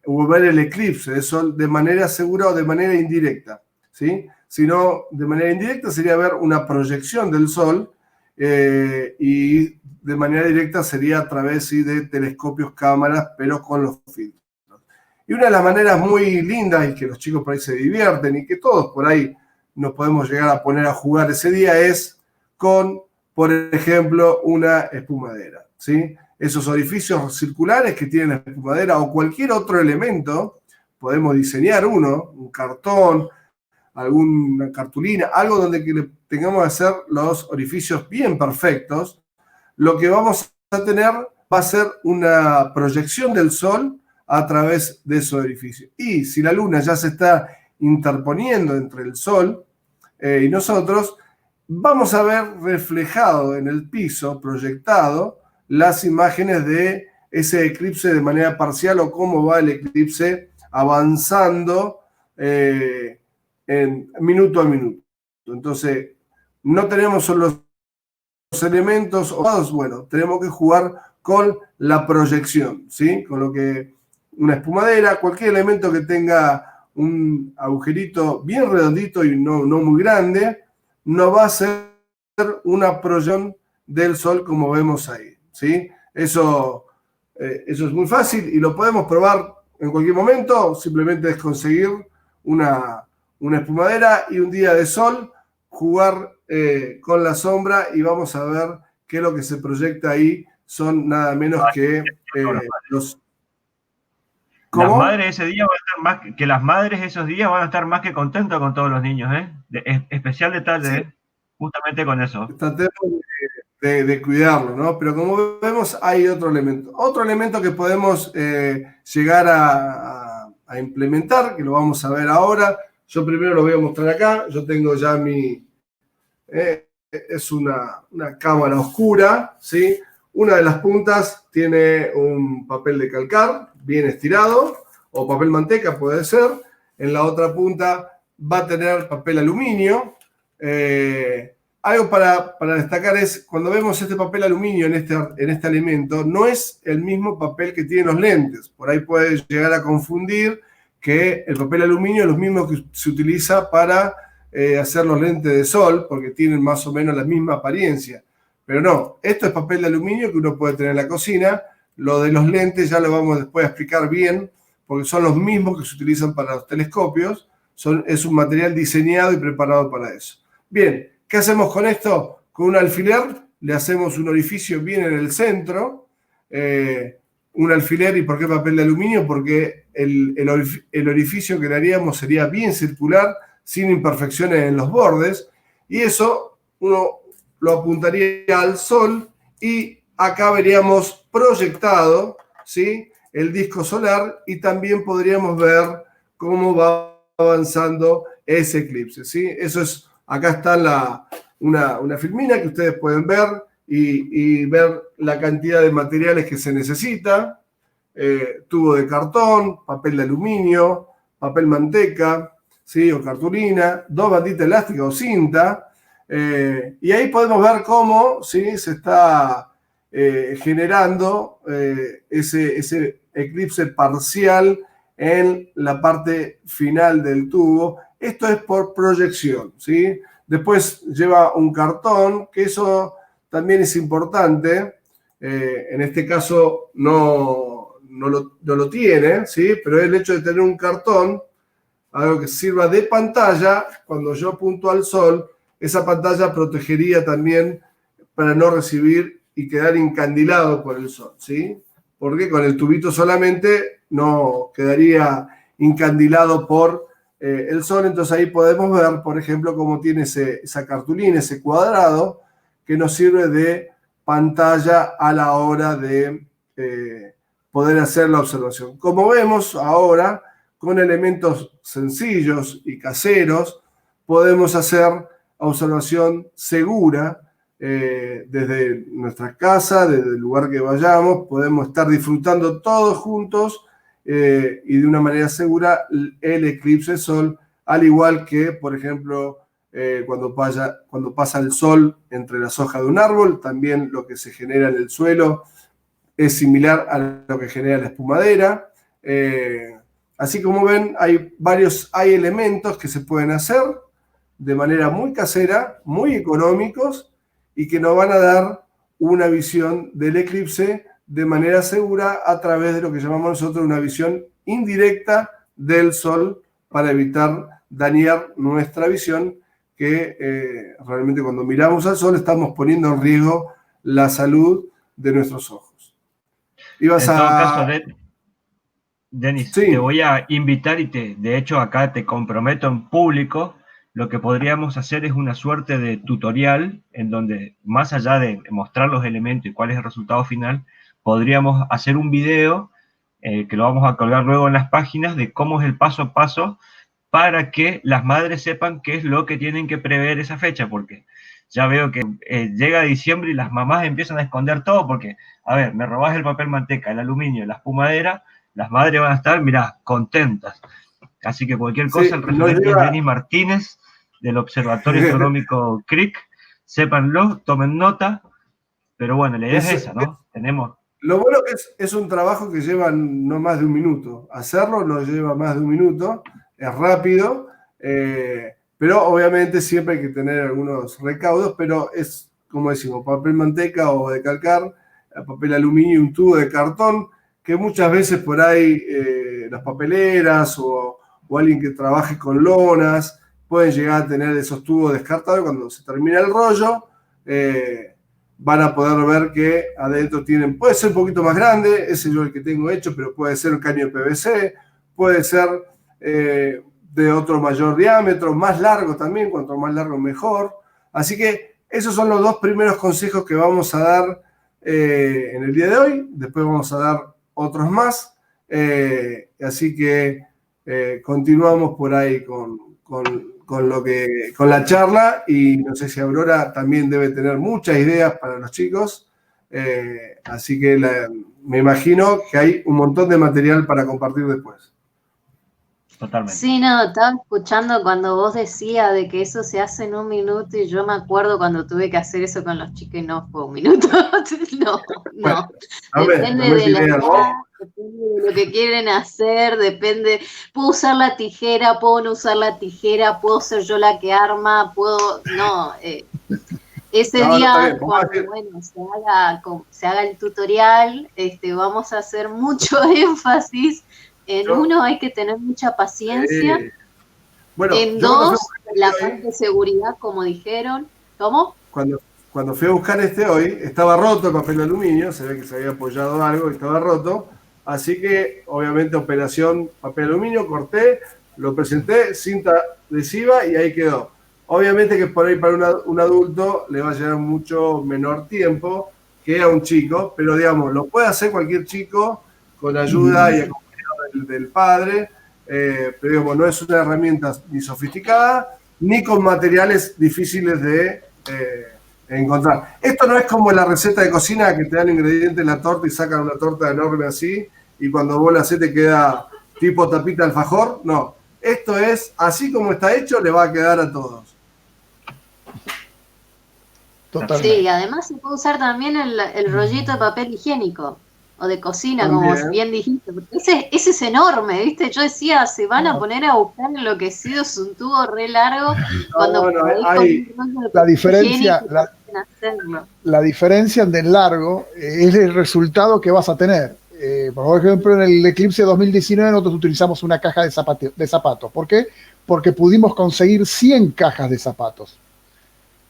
o ver el eclipse de sol de manera segura o de manera indirecta, ¿sí? Si no, de manera indirecta sería ver una proyección del sol y de manera directa sería a través, ¿sí?, de telescopios, cámaras, pero con los filtros. Y una de las maneras muy lindas y que los chicos por ahí se divierten y que todos por ahí nos podemos llegar a poner a jugar ese día es con, por ejemplo, una espumadera, ¿sí? Esos orificios circulares que tienen la espumadera o cualquier otro elemento, podemos diseñar uno, un cartón, alguna cartulina, algo donde que tengamos que hacer los orificios bien perfectos. Lo que vamos a tener va a ser una proyección del sol a través de esos orificios. Y si la luna ya se está interponiendo entre el sol y nosotros, vamos a ver reflejado en el piso, proyectado, las imágenes de ese eclipse de manera parcial o cómo va el eclipse avanzando en minuto a minuto. Entonces, no tenemos solo los elementos, bueno, tenemos que jugar con la proyección, ¿sí? Con lo que una espumadera, cualquier elemento que tenga un agujerito bien redondito y no muy grande, no va a ser una proyección del sol como vemos ahí, ¿sí? Eso es muy fácil y lo podemos probar en cualquier momento. Simplemente es conseguir una espumadera y un día de sol, jugar con la sombra y vamos a ver que lo que se proyecta ahí son nada menos que los... ¿Cómo? Las madres ese día van a estar las madres esos días van a estar más que contentas con todos los niños, ¿eh? Especial detalle, sí. Justamente con eso. Tratemos de cuidarlo, ¿no? Pero como vemos, hay otro elemento. Otro elemento que podemos llegar a a implementar, que lo vamos a ver ahora. Yo primero lo voy a mostrar acá. Yo tengo ya es una cámara oscura, ¿sí? Una de las puntas tiene un papel de calcar bien estirado, o papel manteca puede ser. En la otra punta va a tener papel aluminio. Algo para destacar es, cuando vemos este papel aluminio en este alimento, no es el mismo papel que tienen los lentes. Por ahí puede llegar a confundir que el papel aluminio es lo mismo que se utiliza para hacer los lentes de sol, porque tienen más o menos la misma apariencia. Pero no, esto es papel de aluminio que uno puede tener en la cocina. Lo de los lentes ya lo vamos después a explicar bien, porque son los mismos que se utilizan para los telescopios. Es un material diseñado y preparado para eso. Bien, ¿qué hacemos con esto? Con un alfiler le hacemos un orificio bien en el centro. Un alfiler, ¿y por qué papel de aluminio? Porque el orificio que le haríamos sería bien circular, sin imperfecciones en los bordes, y eso uno lo apuntaría al sol y acá veríamos proyectado, ¿sí?, el disco solar, y también podríamos ver cómo va avanzando ese eclipse, ¿sí? Eso es, acá está una filmina que ustedes pueden ver y ver la cantidad de materiales que se necesita. Tubo de cartón, papel de aluminio, papel manteca, ¿sí?, o cartulina, 2 banditas elásticas o cinta, y ahí podemos ver cómo, ¿sí?, se está generando ese eclipse parcial en la parte final del tubo. Esto es por proyección, ¿sí? Después lleva un cartón, que eso también es importante. En este caso no lo tiene, ¿sí? Pero el hecho de tener un cartón, algo que sirva de pantalla, cuando yo apunto al sol, esa pantalla protegería también para no recibir y quedar encandilado por el sol, ¿sí? Porque con el tubito solamente no quedaría encandilado por el sol. Entonces ahí podemos ver, por ejemplo, cómo tiene esa cartulina, ese cuadrado, que nos sirve de pantalla a la hora de poder hacer la observación. Como vemos ahora, con elementos sencillos y caseros, podemos hacer observación segura desde nuestra casa, desde el lugar que vayamos. Podemos estar disfrutando todos juntos y de una manera segura el eclipse de sol, al igual que, por ejemplo, cuando pasa el sol entre las hojas de un árbol. También lo que se genera en el suelo es similar a lo que genera la espumadera. Así como ven, hay elementos que se pueden hacer de manera muy casera, muy económicos, y que nos van a dar una visión del eclipse de manera segura a través de lo que llamamos nosotros una visión indirecta del sol, para evitar dañar nuestra visión, que realmente cuando miramos al sol estamos poniendo en riesgo la salud de nuestros ojos. En todo caso, Denis, sí, te voy a invitar de hecho acá te comprometo en público. Lo que podríamos hacer es una suerte de tutorial en donde, más allá de mostrar los elementos y cuál es el resultado final, podríamos hacer un video que lo vamos a colgar luego en las páginas, de cómo es el paso a paso para que las madres sepan qué es lo que tienen que prever esa fecha, porque ya veo que llega diciembre y las mamás empiezan a esconder todo, porque, a ver, me robás el papel manteca, el aluminio, la espumadera, las madres van a estar, mirá, contentas. Así que cualquier cosa, el referente es Denis Martínez, del Observatorio Astronómico CRIC. Sépanlo, tomen nota, pero bueno, la idea es esa, ¿no? Lo bueno que es un trabajo que lleva no más de un minuto. Hacerlo no lleva más de un minuto, es rápido, pero obviamente siempre hay que tener algunos recaudos, pero es, como decimos, papel manteca o de calcar, papel aluminio y un tubo de cartón, que muchas veces por ahí las papeleras o alguien que trabaje con lonas pueden llegar a tener esos tubos descartados. Cuando se termina el rollo, van a poder ver que adentro puede ser un poquito más grande, ese yo el que tengo hecho, pero puede ser un caño de PVC, puede ser de otro mayor diámetro, más largo también, cuanto más largo mejor. Así que esos son los 2 primeros consejos que vamos a dar en el día de hoy. Después vamos a dar otros más. Así que continuamos por ahí con la charla, y no sé si Aurora también debe tener muchas ideas para los chicos, así que me imagino que hay un montón de material para compartir después. Totalmente. Sí, no, estaba escuchando cuando vos decías de que eso se hace en un minuto, y yo me acuerdo cuando tuve que hacer eso con los chicos y no fue un minuto. No, no. Depende de la edad, depende de lo que quieren hacer, depende. Puedo usar la tijera, puedo no usar la tijera, puedo ser yo la que arma, puedo. No, ese día, cuando bueno, se haga el tutorial, vamos a hacer mucho énfasis. En uno hay que tener mucha paciencia. Bueno, en dos, la parte de seguridad, como dijeron. ¿Cómo? Cuando fui a buscar hoy, estaba roto el papel de aluminio, se ve que se había apoyado algo y estaba roto. Así que, obviamente, operación papel de aluminio, corté, lo presenté, cinta adhesiva y ahí quedó. Obviamente que por ahí para un adulto le va a llevar mucho menor tiempo que a un chico, pero digamos, lo puede hacer cualquier chico con ayuda y acompañamiento del padre, pero digamos, no es una herramienta ni sofisticada ni con materiales difíciles de encontrar. Esto no es como la receta de cocina que te dan ingredientes en la torta y sacan una torta enorme así y cuando vos la haces te queda tipo tapita alfajor. No, esto es así como está hecho, le va a quedar a todos. Totalmente. Sí, además se puede usar también el rollito de papel higiénico o de cocina, también, como bien dijiste. Ese es enorme, ¿viste? Yo decía, se van a poner a buscar enloquecidos un tubo re largo cuando la diferencia, la diferencia del largo es el resultado que vas a tener. Por ejemplo, en el Eclipse 2019 nosotros utilizamos una caja de zapatos. ¿Por qué? Porque pudimos conseguir 100 cajas de zapatos.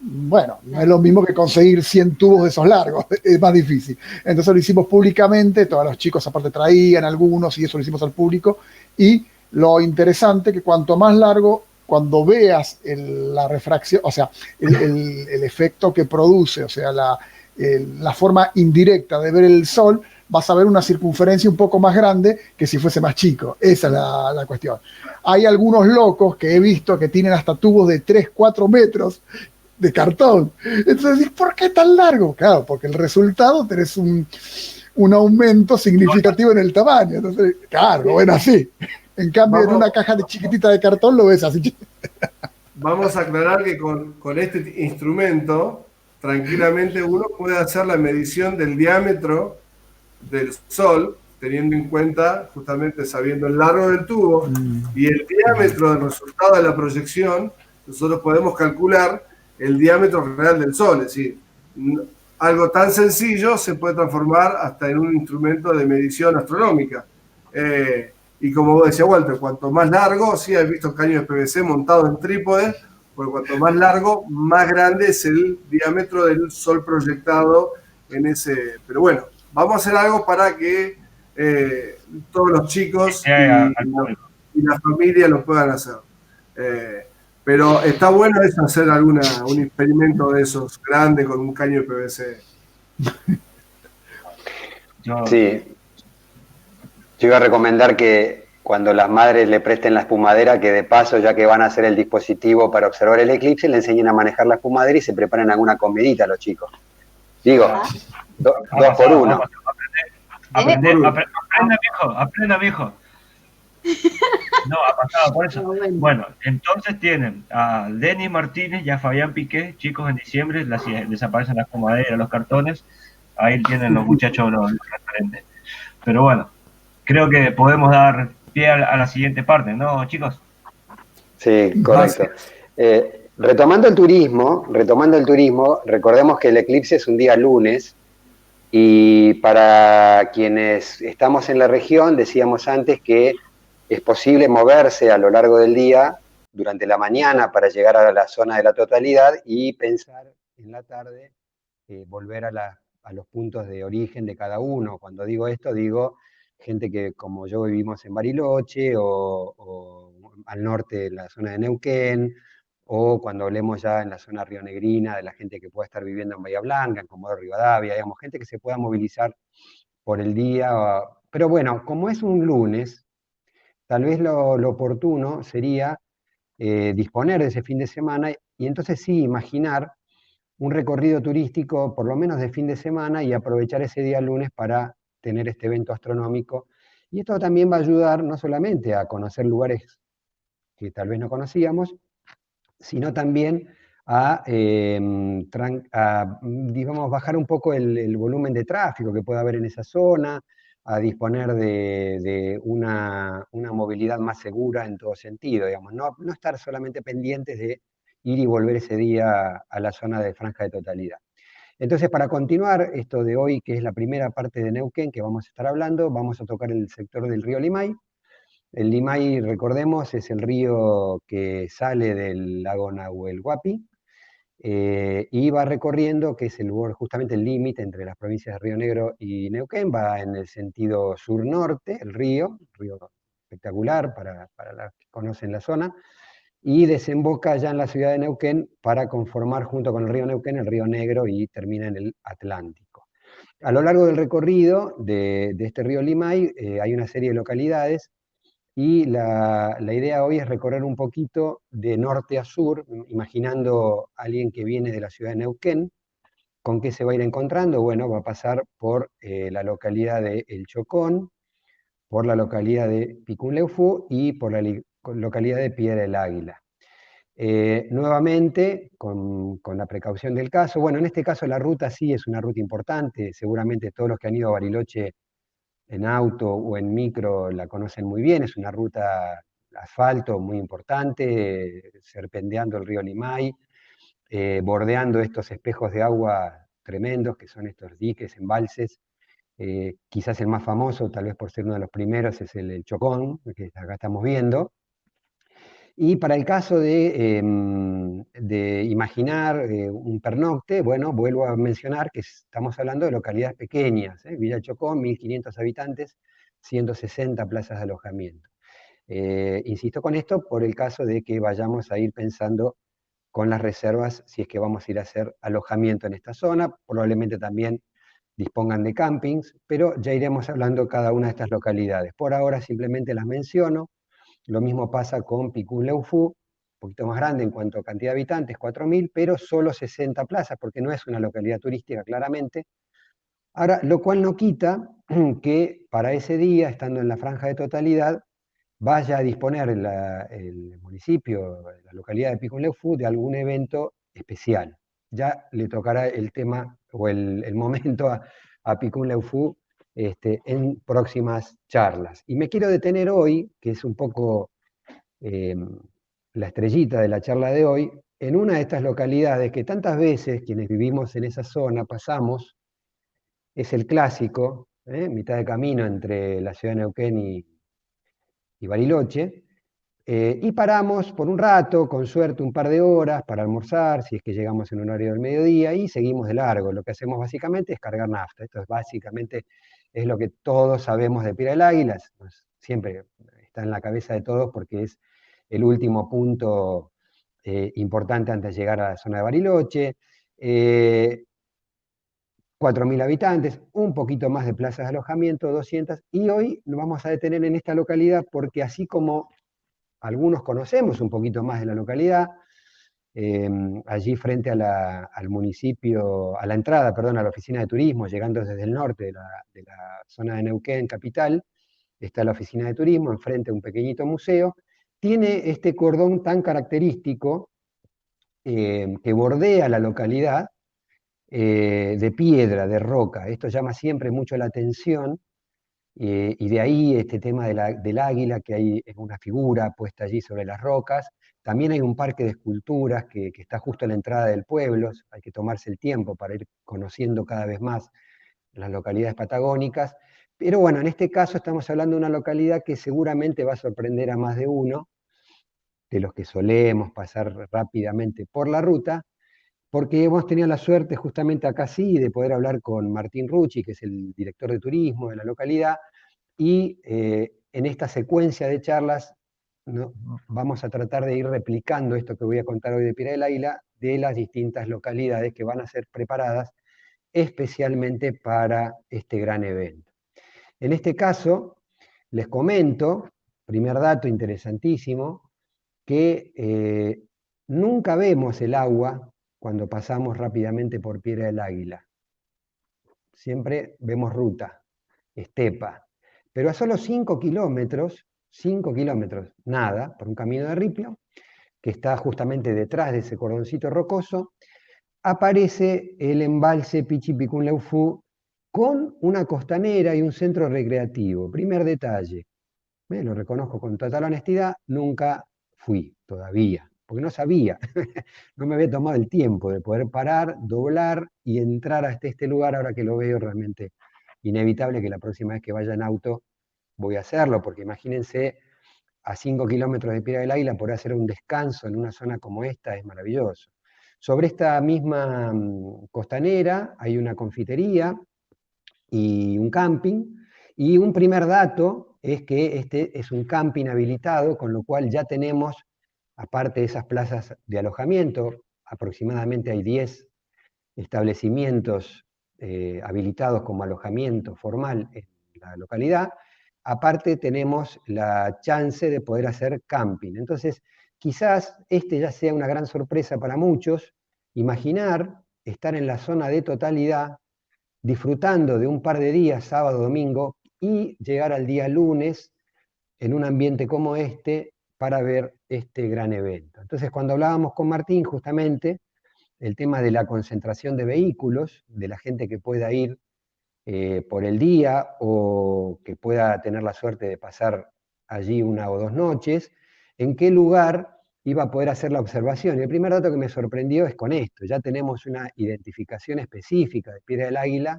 Bueno, no es lo mismo que conseguir 100 tubos de esos largos, es más difícil. Entonces lo hicimos públicamente, todos los chicos aparte traían algunos y eso lo hicimos al público. Y lo interesante que cuanto más largo, cuando veas la refracción, o sea, el efecto que produce, o sea, la forma indirecta de ver el sol, vas a ver una circunferencia un poco más grande que si fuese más chico. Esa es la cuestión. Hay algunos locos que he visto que tienen hasta tubos de 3, 4 metros de cartón. Entonces, ¿por qué tan largo? Claro, porque el resultado tenés un aumento significativo en el tamaño. Entonces, claro, lo ven así. En cambio, en una caja de chiquitita de cartón lo ves así. Vamos a aclarar que con este instrumento, tranquilamente uno puede hacer la medición del diámetro del sol, teniendo en cuenta, justamente sabiendo el largo del tubo y el diámetro del resultado de la proyección, nosotros podemos calcular el diámetro real del Sol. Es decir, algo tan sencillo se puede transformar hasta en un instrumento de medición astronómica. Y como vos decías, Walter, cuanto más largo, sí, has visto caños de PVC montados en trípodes, porque cuanto más largo, más grande es el diámetro del Sol proyectado en ese. Pero bueno, vamos a hacer algo para que todos los chicos y la familia lo puedan hacer. Pero está bueno eso, hacer un experimento de esos grandes con un caño de PVC. Sí. Yo iba a recomendar que cuando las madres le presten la espumadera, que de paso, ya que van a hacer el dispositivo para observar el eclipse, le enseñen a manejar la espumadera y se preparen alguna comidita a los chicos. Digo, 2 por 1. Aprenda, viejo. No, ha pasado por eso. Bueno, entonces tienen a Denis Martínez y a Fabián Piqué, chicos, en diciembre desaparecen las espumaderas, los cartones, ahí tienen los muchachos los referentes. Pero bueno, creo que podemos dar pie a la siguiente parte, ¿no, chicos? Sí, correcto. Retomando el turismo, recordemos que el eclipse es un día lunes y para quienes estamos en la región, decíamos antes que es posible moverse a lo largo del día durante la mañana para llegar a la zona de la totalidad y pensar en la tarde volver a los puntos de origen de cada uno. Cuando digo esto, digo gente que como yo vivimos en Bariloche o al norte de la zona de Neuquén, o cuando hablemos ya en la zona rionegrina de la gente que pueda estar viviendo en Bahía Blanca, en Comodoro Rivadavia, digamos, gente que se pueda movilizar por el día. Pero bueno, como es un lunes, tal vez lo oportuno sería disponer de ese fin de semana y entonces sí imaginar un recorrido turístico por lo menos de fin de semana y aprovechar ese día lunes para tener este evento astronómico. Y esto también va a ayudar no solamente a conocer lugares que tal vez no conocíamos, sino también digamos, bajar un poco el volumen de tráfico que pueda haber en esa zona, a disponer de una movilidad más segura en todo sentido, digamos, no estar solamente pendientes de ir y volver ese día a la zona de franja de totalidad. Entonces, para continuar esto de hoy, que es la primera parte de Neuquén que vamos a estar hablando, vamos a tocar el sector del río Limay. El Limay, recordemos, es el río que sale del lago Nahuel Huapi y va recorriendo, que es el lugar, justamente el límite entre las provincias de Río Negro y Neuquén, va en el sentido sur-norte, el río espectacular para los que conocen la zona, y desemboca ya en la ciudad de Neuquén para conformar junto con el río Neuquén el río Negro y termina en el Atlántico. A lo largo del recorrido de este río Limay hay una serie de localidades y la idea hoy es recorrer un poquito de norte a sur, imaginando a alguien que viene de la ciudad de Neuquén. ¿Con qué se va a ir encontrando? Bueno, va a pasar por la localidad de El Chocón, por la localidad de Picunleufú y por la localidad de Piedra del Águila. Nuevamente, con la precaución del caso, bueno, en este caso la ruta sí es una ruta importante, seguramente todos los que han ido a Bariloche en auto o en micro la conocen muy bien, es una ruta asfalto muy importante, serpenteando el río Limay, bordeando estos espejos de agua tremendos que son estos diques, embalses. Quizás el más famoso, tal vez por ser uno de los primeros, es el Chocón, que acá estamos viendo. Y para el caso de imaginar un pernocte, bueno, vuelvo a mencionar que estamos hablando de localidades pequeñas, Villa Chocón, 1.500 habitantes, 160 plazas de alojamiento. Insisto con esto por el caso de que vayamos a ir pensando con las reservas si es que vamos a ir a hacer alojamiento en esta zona, probablemente también dispongan de campings, pero ya iremos hablando cada una de estas localidades. Por ahora simplemente las menciono. Lo mismo pasa con Picunleufú, un poquito más grande en cuanto a cantidad de habitantes, 4.000, pero solo 60 plazas, porque no es una localidad turística claramente. Ahora, lo cual no quita que para ese día, estando en la franja de totalidad, vaya a disponer el municipio, la localidad de Picunleufú, de algún evento especial. Ya le tocará el tema o el momento a Picunleufú en próximas charlas. Y me quiero detener hoy, que es un poco la estrellita de la charla de hoy, en una de estas localidades que tantas veces quienes vivimos en esa zona pasamos, es el clásico, mitad de camino entre la ciudad de Neuquén y Bariloche, y paramos por un rato, con suerte un par de horas, para almorzar, si es que llegamos en un horario del mediodía, y seguimos de largo. Lo que hacemos básicamente es cargar nafta. Esto es básicamente es lo que todos sabemos de Piedra del Águila, siempre está en la cabeza de todos porque es el último punto importante antes de llegar a la zona de Bariloche. 4.000 habitantes, un poquito más de plazas de alojamiento, 200, y hoy nos vamos a detener en esta localidad porque así como algunos conocemos un poquito más de la localidad, allí frente al municipio, a la entrada, perdón, a la oficina de turismo, llegando desde el norte de la zona de Neuquén, capital, está la oficina de turismo, enfrente a un pequeñito museo, tiene este cordón tan característico que bordea la localidad, de piedra, de roca. Esto llama siempre mucho la atención, y de ahí este tema del águila, que hay una figura puesta allí sobre las rocas. También hay un parque de esculturas que está justo a la entrada del pueblo, hay que tomarse el tiempo para ir conociendo cada vez más las localidades patagónicas. Pero bueno, en este caso estamos hablando de una localidad que seguramente va a sorprender a más de uno, de los que solemos pasar rápidamente por la ruta, porque hemos tenido la suerte justamente acá sí de poder hablar con Martín Rucci, que es el director de turismo de la localidad, y en esta secuencia de charlas vamos a tratar de ir replicando esto que voy a contar hoy de Piedra del Águila, de las distintas localidades que van a ser preparadas especialmente para este gran evento. En este caso, les comento primer dato interesantísimo, que nunca vemos el agua cuando pasamos rápidamente por Piedra del Águila. Siempre vemos ruta, estepa. Pero a solo 5 kilómetros, nada, por un camino de ripio, que está justamente detrás de ese cordoncito rocoso, aparece el embalse Pichipicunleufu con una costanera y un centro recreativo. Primer detalle, lo reconozco con total honestidad, nunca fui todavía, porque no sabía, no me había tomado el tiempo de poder parar, doblar y entrar hasta este lugar. Ahora que lo veo, realmente inevitable que la próxima vez que vaya en auto voy a hacerlo, porque imagínense, a 5 kilómetros de Piedra del Águila poder hacer un descanso en una zona como esta es maravilloso. Sobre esta misma costanera hay una confitería y un camping, y un primer dato es que este es un camping habilitado, con lo cual ya tenemos, aparte de esas plazas de alojamiento, aproximadamente hay 10 establecimientos habilitados como alojamiento formal en la localidad. Aparte tenemos la chance de poder hacer camping. Entonces, quizás este ya sea una gran sorpresa para muchos, imaginar estar en la zona de totalidad, disfrutando de un par de días, sábado, domingo, y llegar al día lunes en un ambiente como este para ver este gran evento. Entonces, cuando hablábamos con Martín, justamente, el tema de la concentración de vehículos, de la gente que pueda ir por el día o que pueda tener la suerte de pasar allí 1 o 2 noches, en qué lugar iba a poder hacer la observación. Y el primer dato que me sorprendió es con esto: ya tenemos una identificación específica de Piedra del Águila,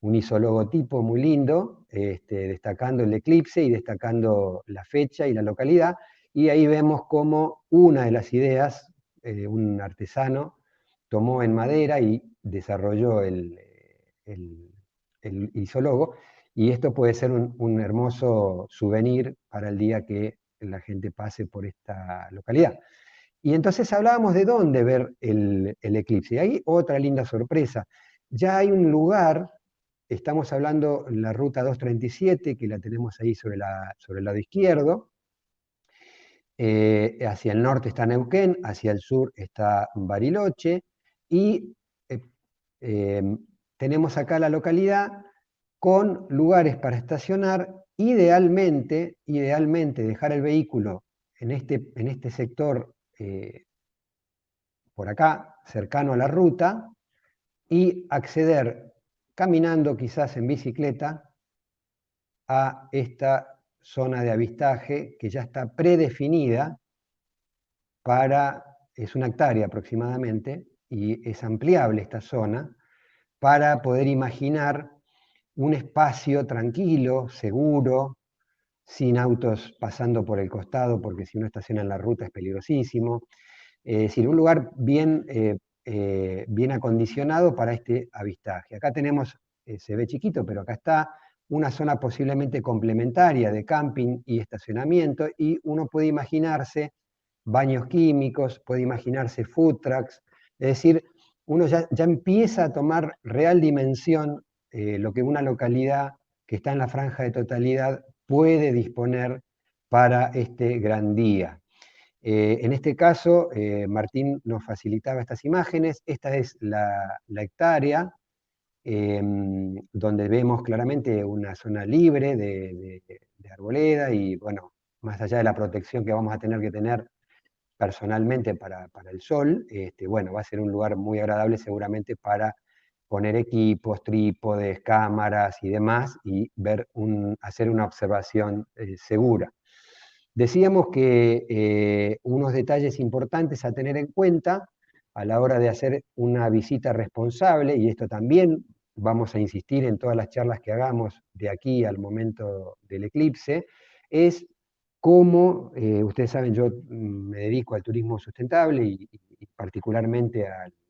un isologotipo muy lindo, destacando el eclipse y destacando la fecha y la localidad, y ahí vemos cómo una de las ideas, un artesano tomó en madera y desarrolló el isólogo, y esto puede ser un hermoso souvenir para el día que la gente pase por esta localidad. Y entonces hablábamos de dónde ver el eclipse, y ahí otra linda sorpresa. Ya hay un lugar, estamos hablando de la ruta 237, que la tenemos ahí sobre el lado izquierdo. Hacia el norte está Neuquén, hacia el sur está Bariloche, y tenemos acá la localidad con lugares para estacionar. Idealmente dejar el vehículo en este sector, por acá, cercano a la ruta, y acceder caminando, quizás en bicicleta, a esta zona de avistaje que ya está predefinida es 1 hectárea aproximadamente, y es ampliable esta zona, para poder imaginar un espacio tranquilo, seguro, sin autos pasando por el costado, porque si uno estaciona en la ruta es peligrosísimo. Es decir, un lugar bien acondicionado para este avistaje. Acá tenemos, se ve chiquito, pero acá está una zona posiblemente complementaria de camping y estacionamiento, y uno puede imaginarse baños químicos, puede imaginarse food trucks. Es decir, uno ya empieza a tomar real dimensión lo que una localidad que está en la franja de totalidad puede disponer para este gran día. En este caso, Martín nos facilitaba estas imágenes. Esta es la hectárea, donde vemos claramente una zona libre de arboleda, y bueno, más allá de la protección que vamos a tener que tener personalmente para el sol, bueno, va a ser un lugar muy agradable seguramente para poner equipos, trípodes, cámaras y demás, y hacer una observación segura. Decíamos que unos detalles importantes a tener en cuenta a la hora de hacer una visita responsable, y esto también vamos a insistir en todas las charlas que hagamos de aquí al momento del eclipse, es cómo, ustedes saben, yo me dedico al turismo sustentable y particularmente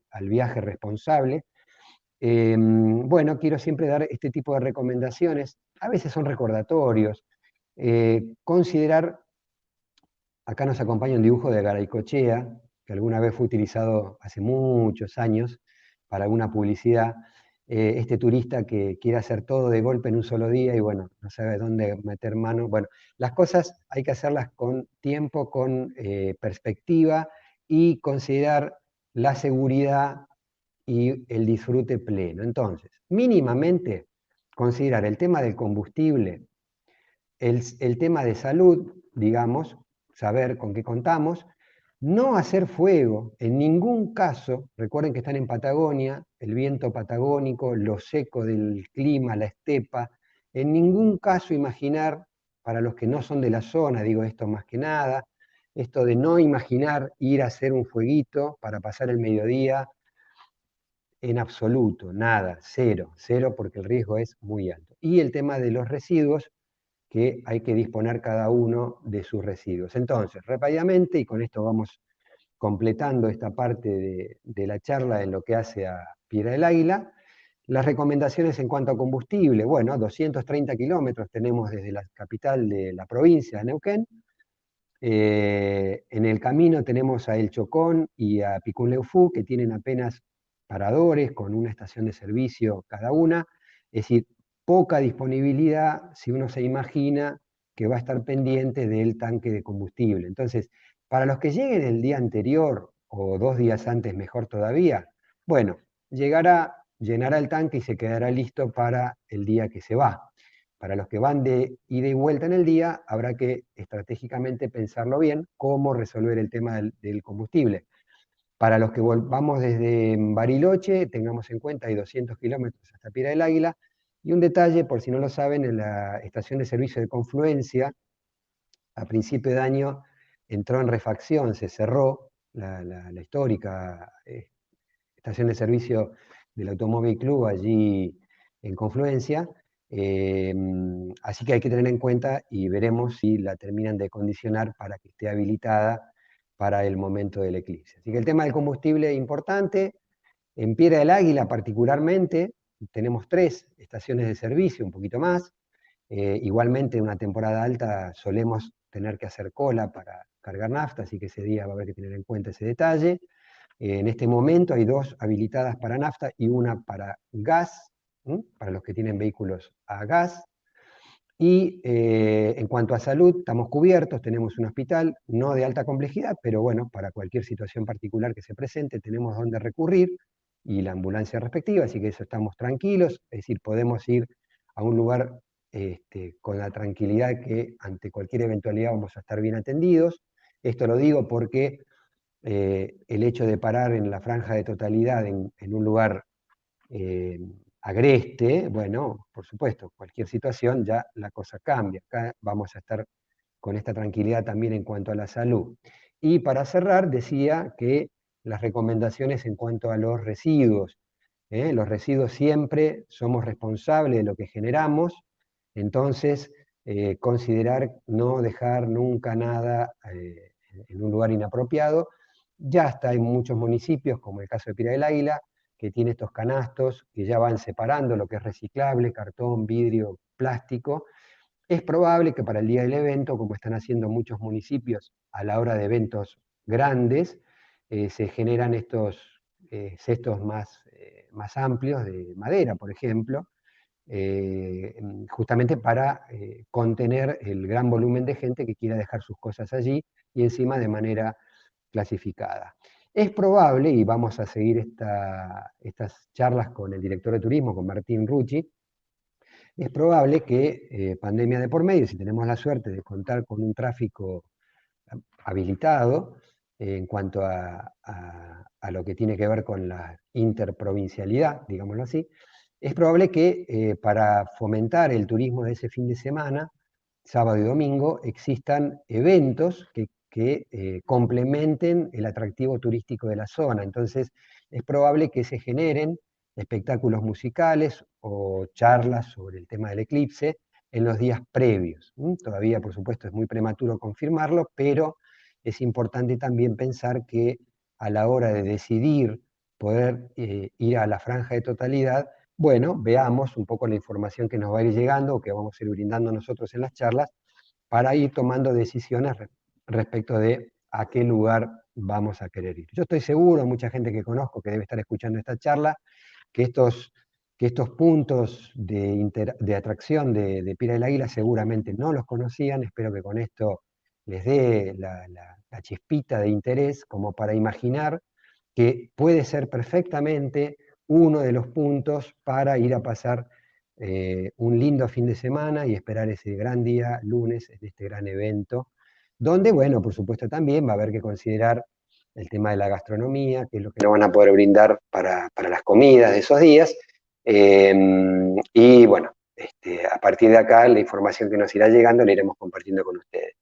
al viaje responsable. Bueno, quiero siempre dar este tipo de recomendaciones, a veces son recordatorios. Considerar, acá nos acompaña un dibujo de Garaycochea, que alguna vez fue utilizado hace muchos años para alguna publicidad. este turista que quiere hacer todo de golpe en un solo día y bueno, no sabe dónde meter mano. Bueno, las cosas hay que hacerlas con tiempo, con perspectiva y considerar la seguridad y el disfrute pleno. Entonces, mínimamente considerar el tema del combustible, el tema de salud, digamos, saber con qué contamos, no hacer fuego en ningún caso. Recuerden que están en Patagonia, el viento patagónico, lo seco del clima, la estepa. En ningún caso imaginar, para los que no son de la zona, digo esto más que nada, esto de no imaginar ir a hacer un fueguito para pasar el mediodía, en absoluto, nada, cero, cero, porque el riesgo es muy alto. Y el tema de los residuos, que hay que disponer cada uno de sus residuos. Entonces, rápidamente, y con esto vamos completando esta parte de la charla en lo que hace a Piedra del Águila, las recomendaciones en cuanto a combustible, bueno, 230 kilómetros tenemos desde la capital de la provincia de Neuquén. En el camino tenemos a El Chocón y a Picunleufú, que tienen apenas paradores con una estación de servicio cada una, es decir, poca disponibilidad si uno se imagina que va a estar pendiente del tanque de combustible. Entonces, para los que lleguen el día anterior o 2 días antes, mejor todavía, bueno, llegará, llenará el tanque y se quedará listo para el día que se va. Para los que van de ida y vuelta en el día, habrá que estratégicamente pensarlo bien, cómo resolver el tema del combustible. Para los que vamos desde Bariloche, tengamos en cuenta, hay 200 kilómetros hasta Piedra del Águila. Y un detalle, por si no lo saben, en la estación de servicio de Confluencia, a principio de año, entró en refacción, se cerró la histórica estación de servicio del Automóvil Club allí en Confluencia. Así que hay que tener en cuenta y veremos si la terminan de condicionar para que esté habilitada para el momento del eclipse. Así que el tema del combustible es importante. En Piedra del Águila particularmente tenemos 3 estaciones de servicio, un poquito más. Igualmente en una temporada alta solemos tener que hacer cola para cargar nafta, así que ese día va a haber que tener en cuenta ese detalle. En este momento hay 2 habilitadas para nafta y una para gas, para los que tienen vehículos a gas. Y en cuanto a salud, estamos cubiertos, tenemos un hospital, no de alta complejidad, pero bueno, para cualquier situación particular que se presente, tenemos donde recurrir y la ambulancia respectiva, así que eso estamos tranquilos, es decir, podemos ir a un lugar con la tranquilidad que ante cualquier eventualidad vamos a estar bien atendidos. Esto lo digo porque el hecho de parar en la franja de totalidad en un lugar agreste, bueno, por supuesto, cualquier situación ya la cosa cambia. Acá vamos a estar con esta tranquilidad también en cuanto a la salud. Y para cerrar, decía que las recomendaciones en cuanto a los residuos. Los residuos siempre somos responsables de lo que generamos, entonces considerar no dejar nunca nada en un lugar inapropiado. Ya está en muchos municipios, como el caso de Piedra del Águila, que tiene estos canastos que ya van separando lo que es reciclable, cartón, vidrio, plástico. Es probable que para el día del evento, como están haciendo muchos municipios a la hora de eventos grandes, se generan estos cestos más amplios de madera, por ejemplo, justamente para contener el gran volumen de gente que quiera dejar sus cosas allí y encima de manera clasificada. Es probable, y vamos a seguir estas charlas con el director de turismo, con Martín Rucci, es probable que pandemia de por medio, si tenemos la suerte de contar con un tráfico habilitado en cuanto a lo que tiene que ver con la interprovincialidad, digámoslo así, es probable que para fomentar el turismo de ese fin de semana, sábado y domingo, existan eventos que complementen el atractivo turístico de la zona. Entonces, es probable que se generen espectáculos musicales o charlas sobre el tema del eclipse en los días previos. Todavía, por supuesto, es muy prematuro confirmarlo, pero es importante también pensar que a la hora de decidir poder ir a la franja de totalidad, bueno, veamos un poco la información que nos va a ir llegando o que vamos a ir brindando nosotros en las charlas para ir tomando decisiones respecto de a qué lugar vamos a querer ir. Yo estoy seguro, mucha gente que conozco que debe estar escuchando esta charla, que estos que estos puntos de atracción de Piedra del Águila seguramente no los conocían. Espero que con esto les dé la chispita de interés como para imaginar que puede ser perfectamente uno de los puntos para ir a pasar un lindo fin de semana y esperar ese gran día lunes en este gran evento, donde, bueno, por supuesto también va a haber que considerar el tema de la gastronomía, que es lo que nos van a poder brindar para las comidas de esos días. Y bueno, a partir de acá la información que nos irá llegando la iremos compartiendo con ustedes.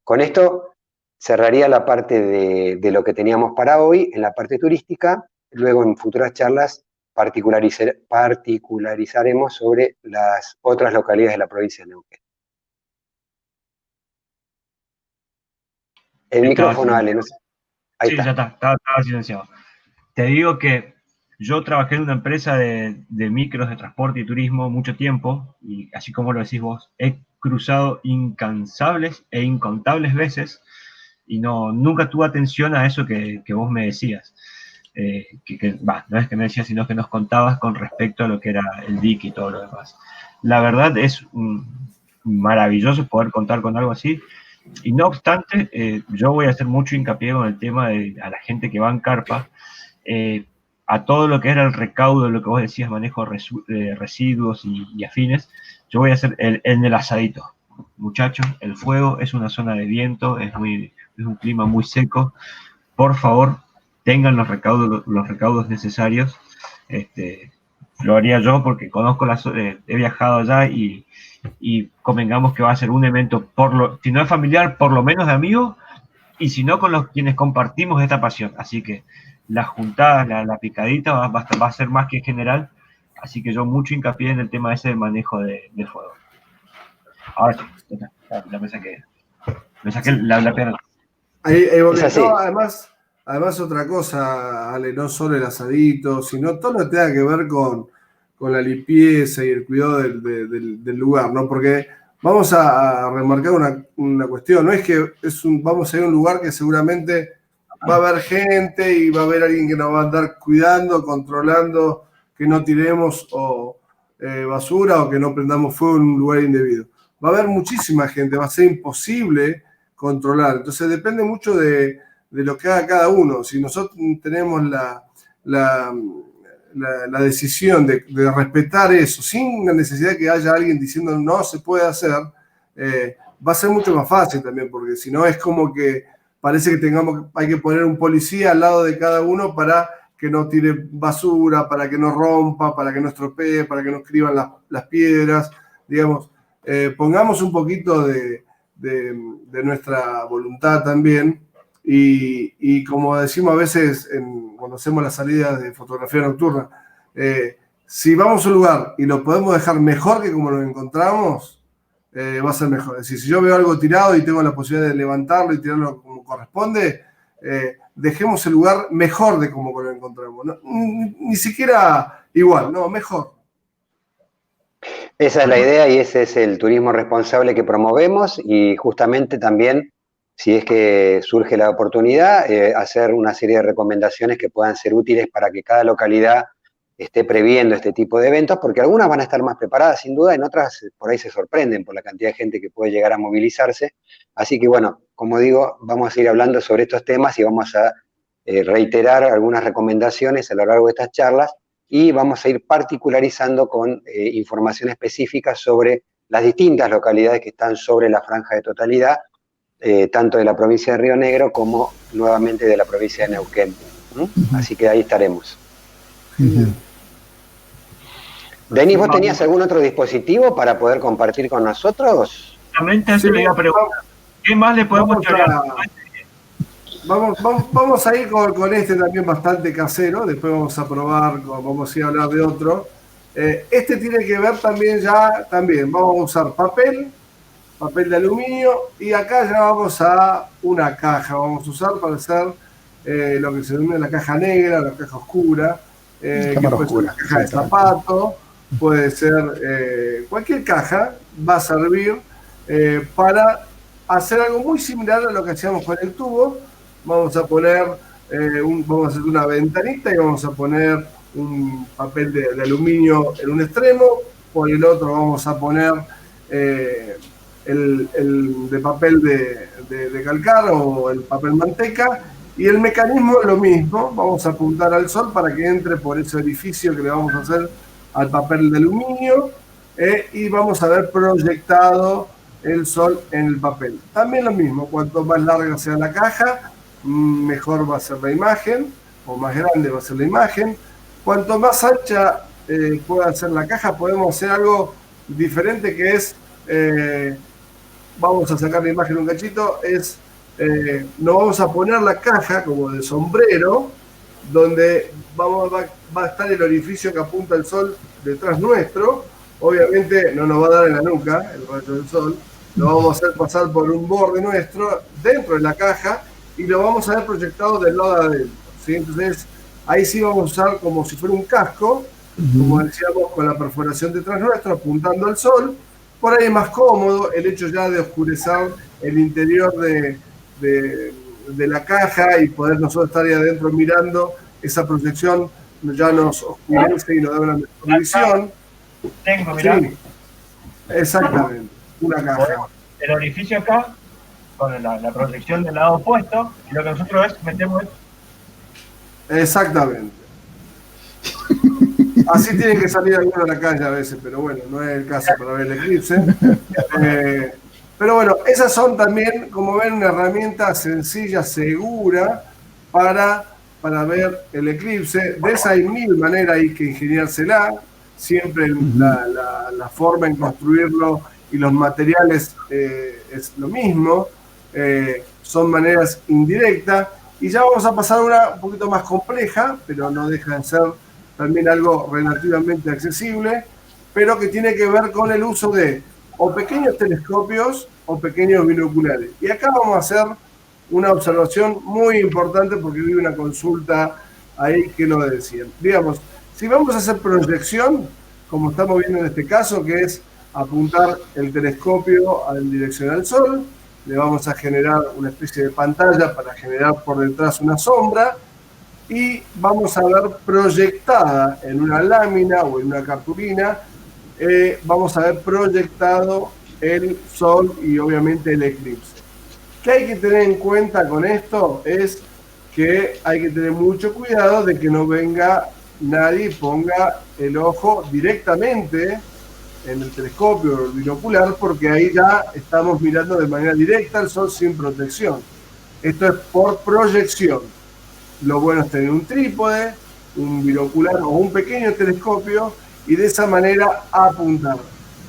Con esto cerraría la parte de lo que teníamos para hoy en la parte turística. Luego en futuras charlas particularizaremos sobre las otras localidades de la provincia de Neuquén. El micrófono, Ale, no sé. Ahí sí, está. Ya está, estaba silenciado. Te digo que yo trabajé en una empresa de micros de transporte y turismo mucho tiempo, y así como lo decís vos, he cruzado incansables e incontables veces, y nunca tuve atención a eso que vos me decías. No es que me decías, sino que nos contabas con respecto a lo que era el dique y todo lo demás. La verdad es maravilloso poder contar con algo así. Y no obstante, yo voy a hacer mucho hincapié con el tema a la gente que va en carpa, a todo lo que era el recaudo, lo que vos decías, manejo de residuos y afines. Yo voy a hacer el del asadito. Muchachos, el fuego es una zona de viento, es un clima muy seco. Por favor, tengan los recaudos necesarios. Lo haría yo porque conozco he viajado allá y convengamos que va a ser un evento, si no es familiar, por lo menos de amigos, y si no, con quienes compartimos esta pasión. Así que las juntadas, la picadita va a ser más que general, así que yo mucho hincapié en el tema ese de manejo del fuego. Ahora sí, ya me saqué la pierna. Ahí no, además otra cosa, Ale, no solo el asadito, sino todo lo que tenga que ver con la limpieza y el cuidado del lugar, ¿no? Porque vamos a remarcar una cuestión, no es que vamos a ir a un lugar que seguramente va a haber gente y va a haber alguien que nos va a andar cuidando, controlando que no tiremos basura o que no prendamos fuego en un lugar indebido. Va a haber muchísima gente, va a ser imposible controlar. Entonces depende mucho de lo que haga cada uno. Si nosotros tenemos la decisión de respetar eso, sin la necesidad de que haya alguien diciendo no se puede hacer, va a ser mucho más fácil también, porque si no es como que parece que hay que poner un policía al lado de cada uno para que no tire basura, para que no rompa, para que no estropee, para que no escriban las piedras, digamos. Pongamos un poquito de nuestra voluntad también, y como decimos a veces cuando hacemos las salidas de fotografía nocturna, si vamos a un lugar y lo podemos dejar mejor que como lo encontramos, va a ser mejor. Es decir, si yo veo algo tirado y tengo la posibilidad de levantarlo y tirarlo como corresponde, dejemos el lugar mejor de como lo encontramos. No, ni siquiera igual, no, mejor. Esa es la idea y ese es el turismo responsable que promovemos, y justamente también, si es que surge la oportunidad, hacer una serie de recomendaciones que puedan ser útiles para que cada localidad esté previendo este tipo de eventos, porque algunas van a estar más preparadas sin duda, en otras por ahí se sorprenden por la cantidad de gente que puede llegar a movilizarse. Así que bueno, como digo, vamos a ir hablando sobre estos temas y vamos a reiterar algunas recomendaciones a lo largo de estas charlas, y vamos a ir particularizando con información específica sobre las distintas localidades que están sobre la franja de totalidad, tanto de la provincia de Río Negro como nuevamente de la provincia de Neuquén. Así que ahí estaremos. Denis, ¿vos tenías algún otro dispositivo para poder compartir con nosotros? Exactamente, eso le iba a preguntar. ¿Qué más le podemos charlar? Vamos a ir con este también bastante casero, después vamos a probar, vamos a ir a hablar de otro. Este tiene que ver también vamos a usar papel de aluminio, y acá ya vamos a una caja, vamos a usar para hacer lo que se denomina la caja negra, la caja oscura, que puede ser una caja de zapato, puede ser cualquier caja, va a servir para hacer algo muy similar a lo que hacíamos con el tubo. Vamos a poner, vamos a hacer una ventanita y vamos a poner un papel de aluminio en un extremo, por el otro vamos a poner el de papel de calcar o el papel manteca, y el mecanismo es lo mismo. Vamos a apuntar al sol para que entre por ese orificio que le vamos a hacer al papel de aluminio, y vamos a ver proyectado el sol en el papel. También lo mismo, cuanto más larga sea la caja, mejor va a ser la imagen, o más grande va a ser la imagen. Cuanto más ancha pueda ser la caja, podemos hacer algo diferente, que es, vamos a sacar la imagen un cachito, no vamos a poner la caja como de sombrero, donde va a estar el orificio que apunta el sol detrás nuestro. Obviamente no nos va a dar en la nuca el rayo del sol, lo vamos a hacer pasar por un borde nuestro dentro de la caja y lo vamos a ver proyectado del lado de adentro, ¿sí? Entonces ahí sí vamos a usar como si fuera un casco, como decíamos, con la perforación detrás nuestro apuntando al sol. Por ahí es más cómodo el hecho ya de oscurecer el interior de la caja y poder nosotros estar ahí adentro mirando. Esa proyección ya nos oscurece y nos da una mejor visión. Tengo, mirá. Sí, exactamente, una caja. El orificio acá, con la proyección del lado opuesto, y lo que nosotros metemos. Exactamente. Así tiene que salir alguno a la calle a veces, pero bueno, no es el caso para ver el eclipse. Pero bueno, esas son también, como ven, una herramienta sencilla, segura para ver el eclipse. De esa hay mil maneras, hay que ingeniársela. Siempre la forma en construirlo y los materiales es lo mismo. Son maneras indirectas. Y ya vamos a pasar a una un poquito más compleja, pero no deja de ser también algo relativamente accesible, pero que tiene que ver con el uso de o pequeños telescopios o pequeños binoculares. Y acá vamos a hacer una observación muy importante, porque vi una consulta ahí que lo decían. Digamos, si vamos a hacer proyección, como estamos viendo en este caso, que es apuntar el telescopio en dirección al sol, le vamos a generar una especie de pantalla para generar por detrás una sombra, y vamos a ver proyectada en una lámina o en una cartulina, vamos a ver proyectado el sol y obviamente el eclipse. ¿Qué hay que tener en cuenta con esto? Es que hay que tener mucho cuidado de que no venga nadie y ponga el ojo directamente en el telescopio o el binocular, porque ahí ya estamos mirando de manera directa al sol sin protección. Esto es por proyección. Lo bueno es tener un trípode, un binocular o un pequeño telescopio y de esa manera apuntar.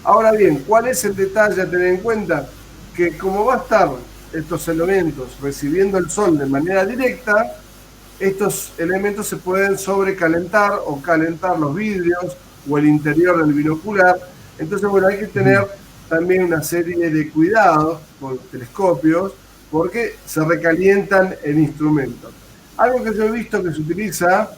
Ahora bien, ¿cuál es el detalle a tener en cuenta? Que como va a estar estos elementos recibiendo el sol de manera directa, estos elementos se pueden sobrecalentar o calentar los vidrios o el interior del binocular. Entonces, bueno, hay que tener también una serie de cuidados con los telescopios, porque se recalientan el instrumento. Algo que yo he visto que se utiliza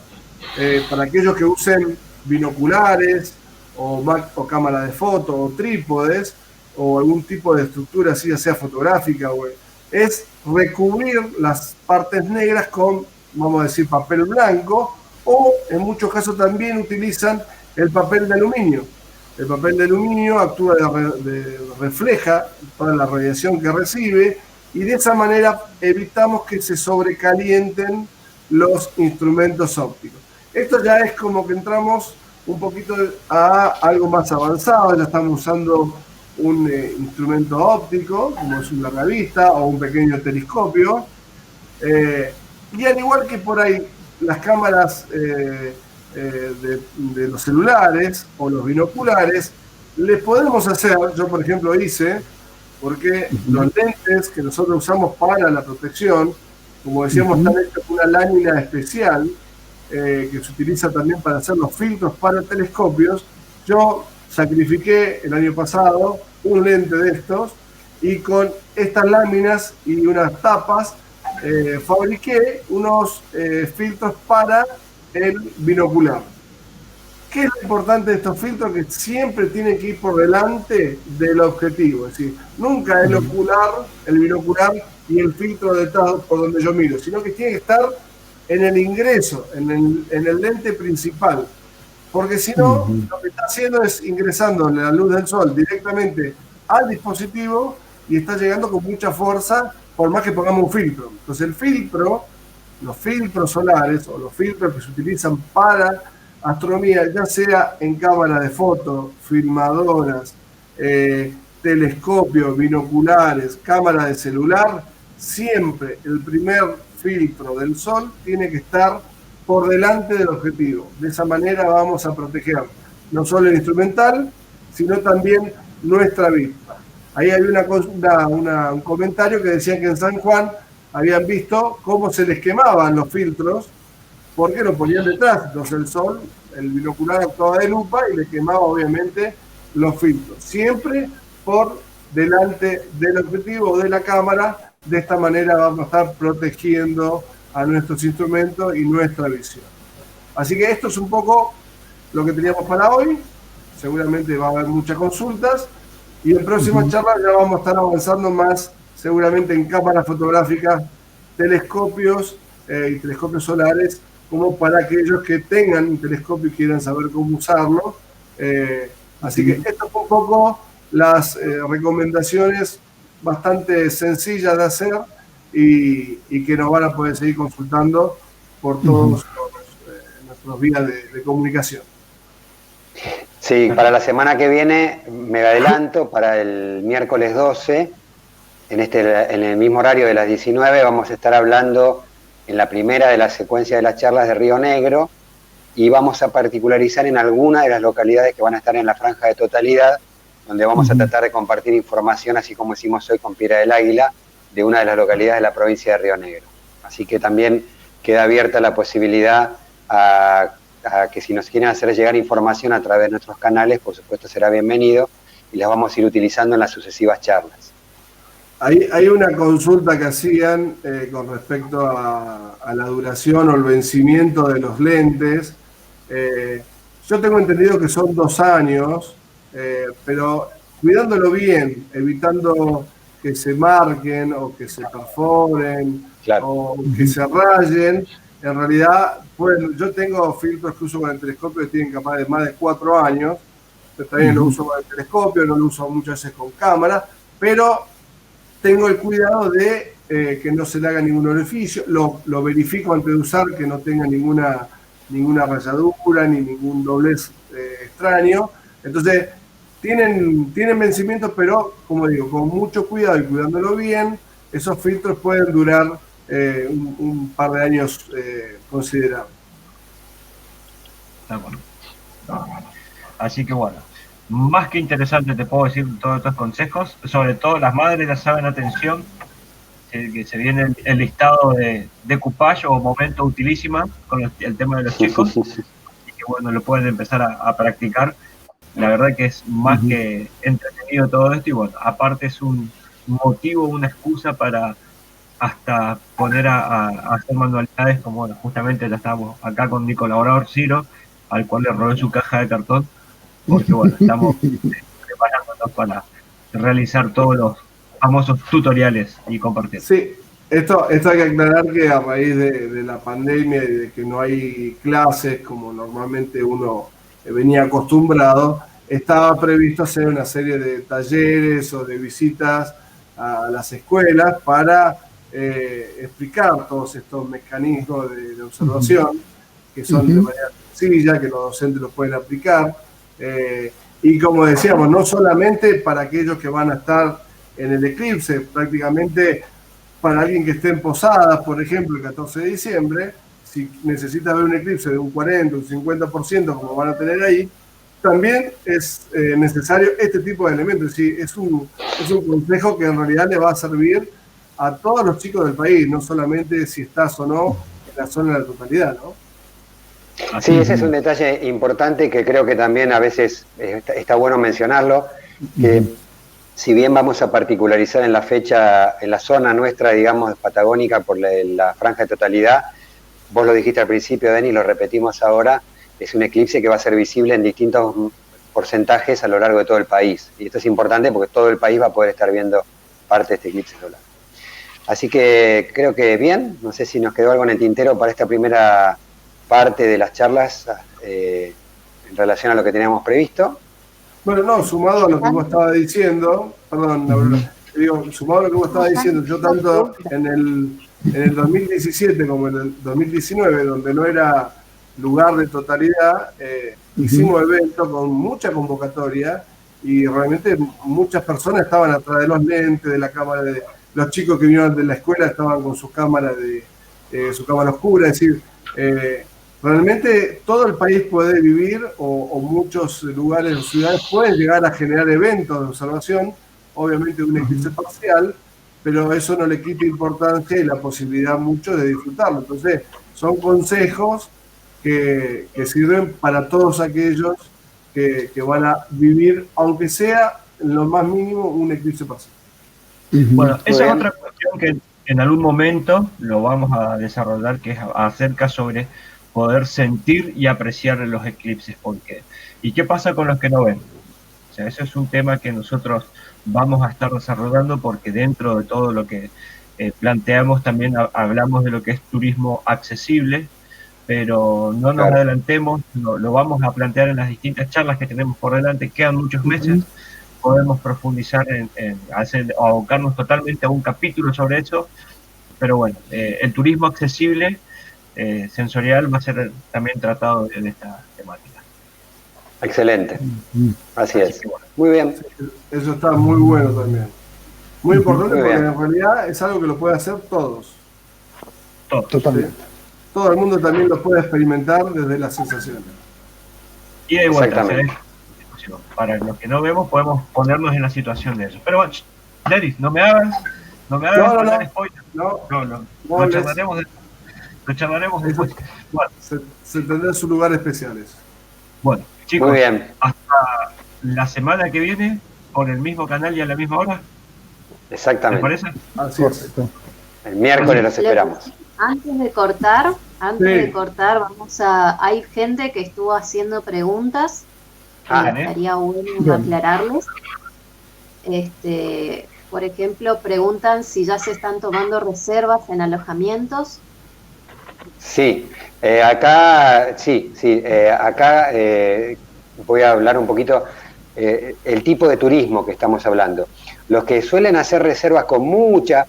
para aquellos que usen binoculares o cámara de foto o trípodes o algún tipo de estructura así, ya sea fotográfica, es recubrir las partes negras con, vamos a decir, papel blanco, o en muchos casos también utilizan el papel de aluminio. El papel de aluminio actúa refleja toda la radiación que recibe, y de esa manera evitamos que se sobrecalienten los instrumentos ópticos. Esto ya es como que entramos un poquito a algo más avanzado, ya estamos usando un instrumento óptico, como es una revista o un pequeño telescopio, y al igual que por ahí las cámaras de los celulares o los binoculares, les podemos hacer, yo por ejemplo hice, porque los lentes que nosotros usamos para la protección, como decíamos, están hechos con una lámina especial que se utiliza también para hacer los filtros para telescopios. Yo sacrifiqué el año pasado un lente de estos, y con estas láminas y unas tapas fabriqué unos filtros para el binocular. ¿Qué es lo importante de estos filtros? Que siempre tienen que ir por delante del objetivo. Es decir, nunca el binocular y el filtro detrás por donde yo miro, sino que tiene que estar en el ingreso, en el lente principal, porque si no, lo que está haciendo es ingresando la luz del sol directamente al dispositivo y está llegando con mucha fuerza, por más que pongamos un filtro. Entonces el filtro, los filtros solares o los filtros que se utilizan para astronomía, ya sea en cámara de foto, filmadoras, telescopios, binoculares, cámara de celular, siempre el primer filtro del sol tiene que estar por delante del objetivo. De esa manera vamos a proteger no solo el instrumental, sino también nuestra vista. Ahí hay un comentario que decían que en San Juan habían visto cómo se les quemaban los filtros porque lo ponían detrás. Entonces el sol, el binocular actuaba de lupa y le quemaba obviamente los filtros. Siempre por delante del objetivo o de la cámara. De esta manera vamos a estar protegiendo a nuestros instrumentos y nuestra visión. Así que esto es un poco lo que teníamos para hoy. Seguramente va a haber muchas consultas y en próximas charlas ya vamos a estar avanzando más seguramente en cámaras fotográficas, telescopios y telescopios solares, como para aquellos que tengan un telescopio y quieran saber cómo usarlo. Así que esto fue un poco las recomendaciones bastante sencillas de hacer y que nos van a poder seguir consultando por todos nuestros vías de comunicación. Sí, para la semana que viene, me adelanto, para el miércoles 12, en el mismo horario de las 19, vamos a estar hablando en la primera de la secuencia de las charlas de Río Negro y vamos a particularizar en alguna de las localidades que van a estar en la franja de totalidad, donde vamos a tratar de compartir información, así como hicimos hoy con Piedra del Águila, de una de las localidades de la provincia de Río Negro. Así que también queda abierta la posibilidad a que si nos quieren hacer llegar información a través de nuestros canales, por supuesto será bienvenido y las vamos a ir utilizando en las sucesivas charlas. Hay una consulta que hacían con respecto a la duración o el vencimiento de los lentes. Yo tengo entendido que son 2 años, pero cuidándolo bien, evitando que se marquen o que se perforen, claro, o que se rayen. En realidad, bueno, yo tengo filtros que uso con el telescopio que tienen capaz de más de 4 años. También lo uso con el telescopio, no lo uso muchas veces con cámara, pero tengo el cuidado de que no se le haga ningún orificio. Lo verifico antes de usar, que no tenga ninguna rayadura ni ningún doblez extraño. Entonces, tienen vencimientos, pero, como digo, con mucho cuidado y cuidándolo bien, esos filtros pueden durar un par de años considerables. Está bueno. Así que bueno, más que interesante te puedo decir todos estos consejos, sobre todo las madres ya saben, atención, que se viene el listado de coupage o momento utilísima con el tema de los chicos, y que bueno, lo pueden empezar a practicar. La verdad que es más que entretenido todo esto y bueno, aparte es un motivo, una excusa para hasta poner a hacer manualidades, como bueno, justamente ya estamos acá con mi colaborador Ciro, al cual le robé su caja de cartón, porque bueno, estamos preparándonos para realizar todos los famosos tutoriales y compartir. Sí, esto hay que aclarar que a raíz de la pandemia y de que no hay clases como normalmente uno venía acostumbrado, estaba previsto hacer una serie de talleres o de visitas a las escuelas para explicar todos estos mecanismos de observación, que son de manera sencilla, que los docentes los pueden aplicar. Y como decíamos, no solamente para aquellos que van a estar en el eclipse, prácticamente para alguien que esté en Posadas, por ejemplo, el 14 de diciembre, si necesita ver un eclipse de un 40, un 50%, como van a tener ahí, también es necesario este tipo de elementos. Es decir, es un consejo que en realidad le va a servir a todos los chicos del país, no solamente si estás o no en la zona de la totalidad, ¿no? Sí, ese es un detalle importante que creo que también a veces está bueno mencionarlo, que si bien vamos a particularizar en la fecha, en la zona nuestra, digamos, patagónica por la franja de totalidad, vos lo dijiste al principio, Denis, lo repetimos ahora, es un eclipse que va a ser visible en distintos porcentajes a lo largo de todo el país. Y esto es importante porque todo el país va a poder estar viendo parte de este eclipse solar. Así que creo que bien, no sé si nos quedó algo en el tintero para esta primera parte de las charlas en relación a lo que teníamos previsto. Bueno, no, sumado a lo que vos estabas diciendo, perdón, digo, sumado a lo que vos estabas diciendo, yo tanto en el 2017 como en el 2019, donde no era lugar de totalidad, hicimos eventos con mucha convocatoria y realmente muchas personas estaban atrás de los lentes, de la cámara, los chicos que vinieron de la escuela estaban con sus cámaras su cámara oscura, es decir, realmente todo el país puede vivir o muchos lugares o ciudades pueden llegar a generar eventos de observación, obviamente un eclipse parcial, pero eso no le quita importancia y la posibilidad mucho de disfrutarlo. Entonces, son consejos que sirven para todos aquellos que van a vivir, aunque sea en lo más mínimo, un eclipse parcial. Bueno, esa es otra cuestión que en algún momento lo vamos a desarrollar, que es acerca sobre poder sentir y apreciar los eclipses. ¿Por qué? ¿Y qué pasa con los que no ven? O sea, eso es un tema que nosotros vamos a estar desarrollando porque dentro de todo lo que planteamos también hablamos de lo que es turismo accesible, pero no nos adelantemos, lo vamos a plantear en las distintas charlas que tenemos por delante, quedan muchos meses, podemos profundizar en abocarnos totalmente a un capítulo sobre eso, pero bueno, el turismo accesible sensorial va a ser también tratado en esta temática. Excelente, así es. Muy bien. Eso está muy bueno también. Muy importante porque en realidad es algo que lo pueden hacer todos. Totalmente. ¿Sí? Todo el mundo también lo puede experimentar desde las sensaciones. Y de vuelta, para los que no vemos podemos ponernos en la situación de eso. Pero bueno, Denis, no me hagas spoiler. No, lo charlaremos después. Bueno, se tendrán sus lugares especiales. Bueno, chicos, muy bien. Hasta la semana que viene, por el mismo canal y a la misma hora. Exactamente. ¿Te parece? Así es. El miércoles los esperamos. Antes de cortar, hay gente que estuvo haciendo preguntas. Estaría bueno aclararles. Por ejemplo, preguntan si ya se están tomando reservas en alojamientos. Sí, acá voy a hablar un poquito el tipo de turismo que estamos hablando. Los que suelen hacer reservas con mucha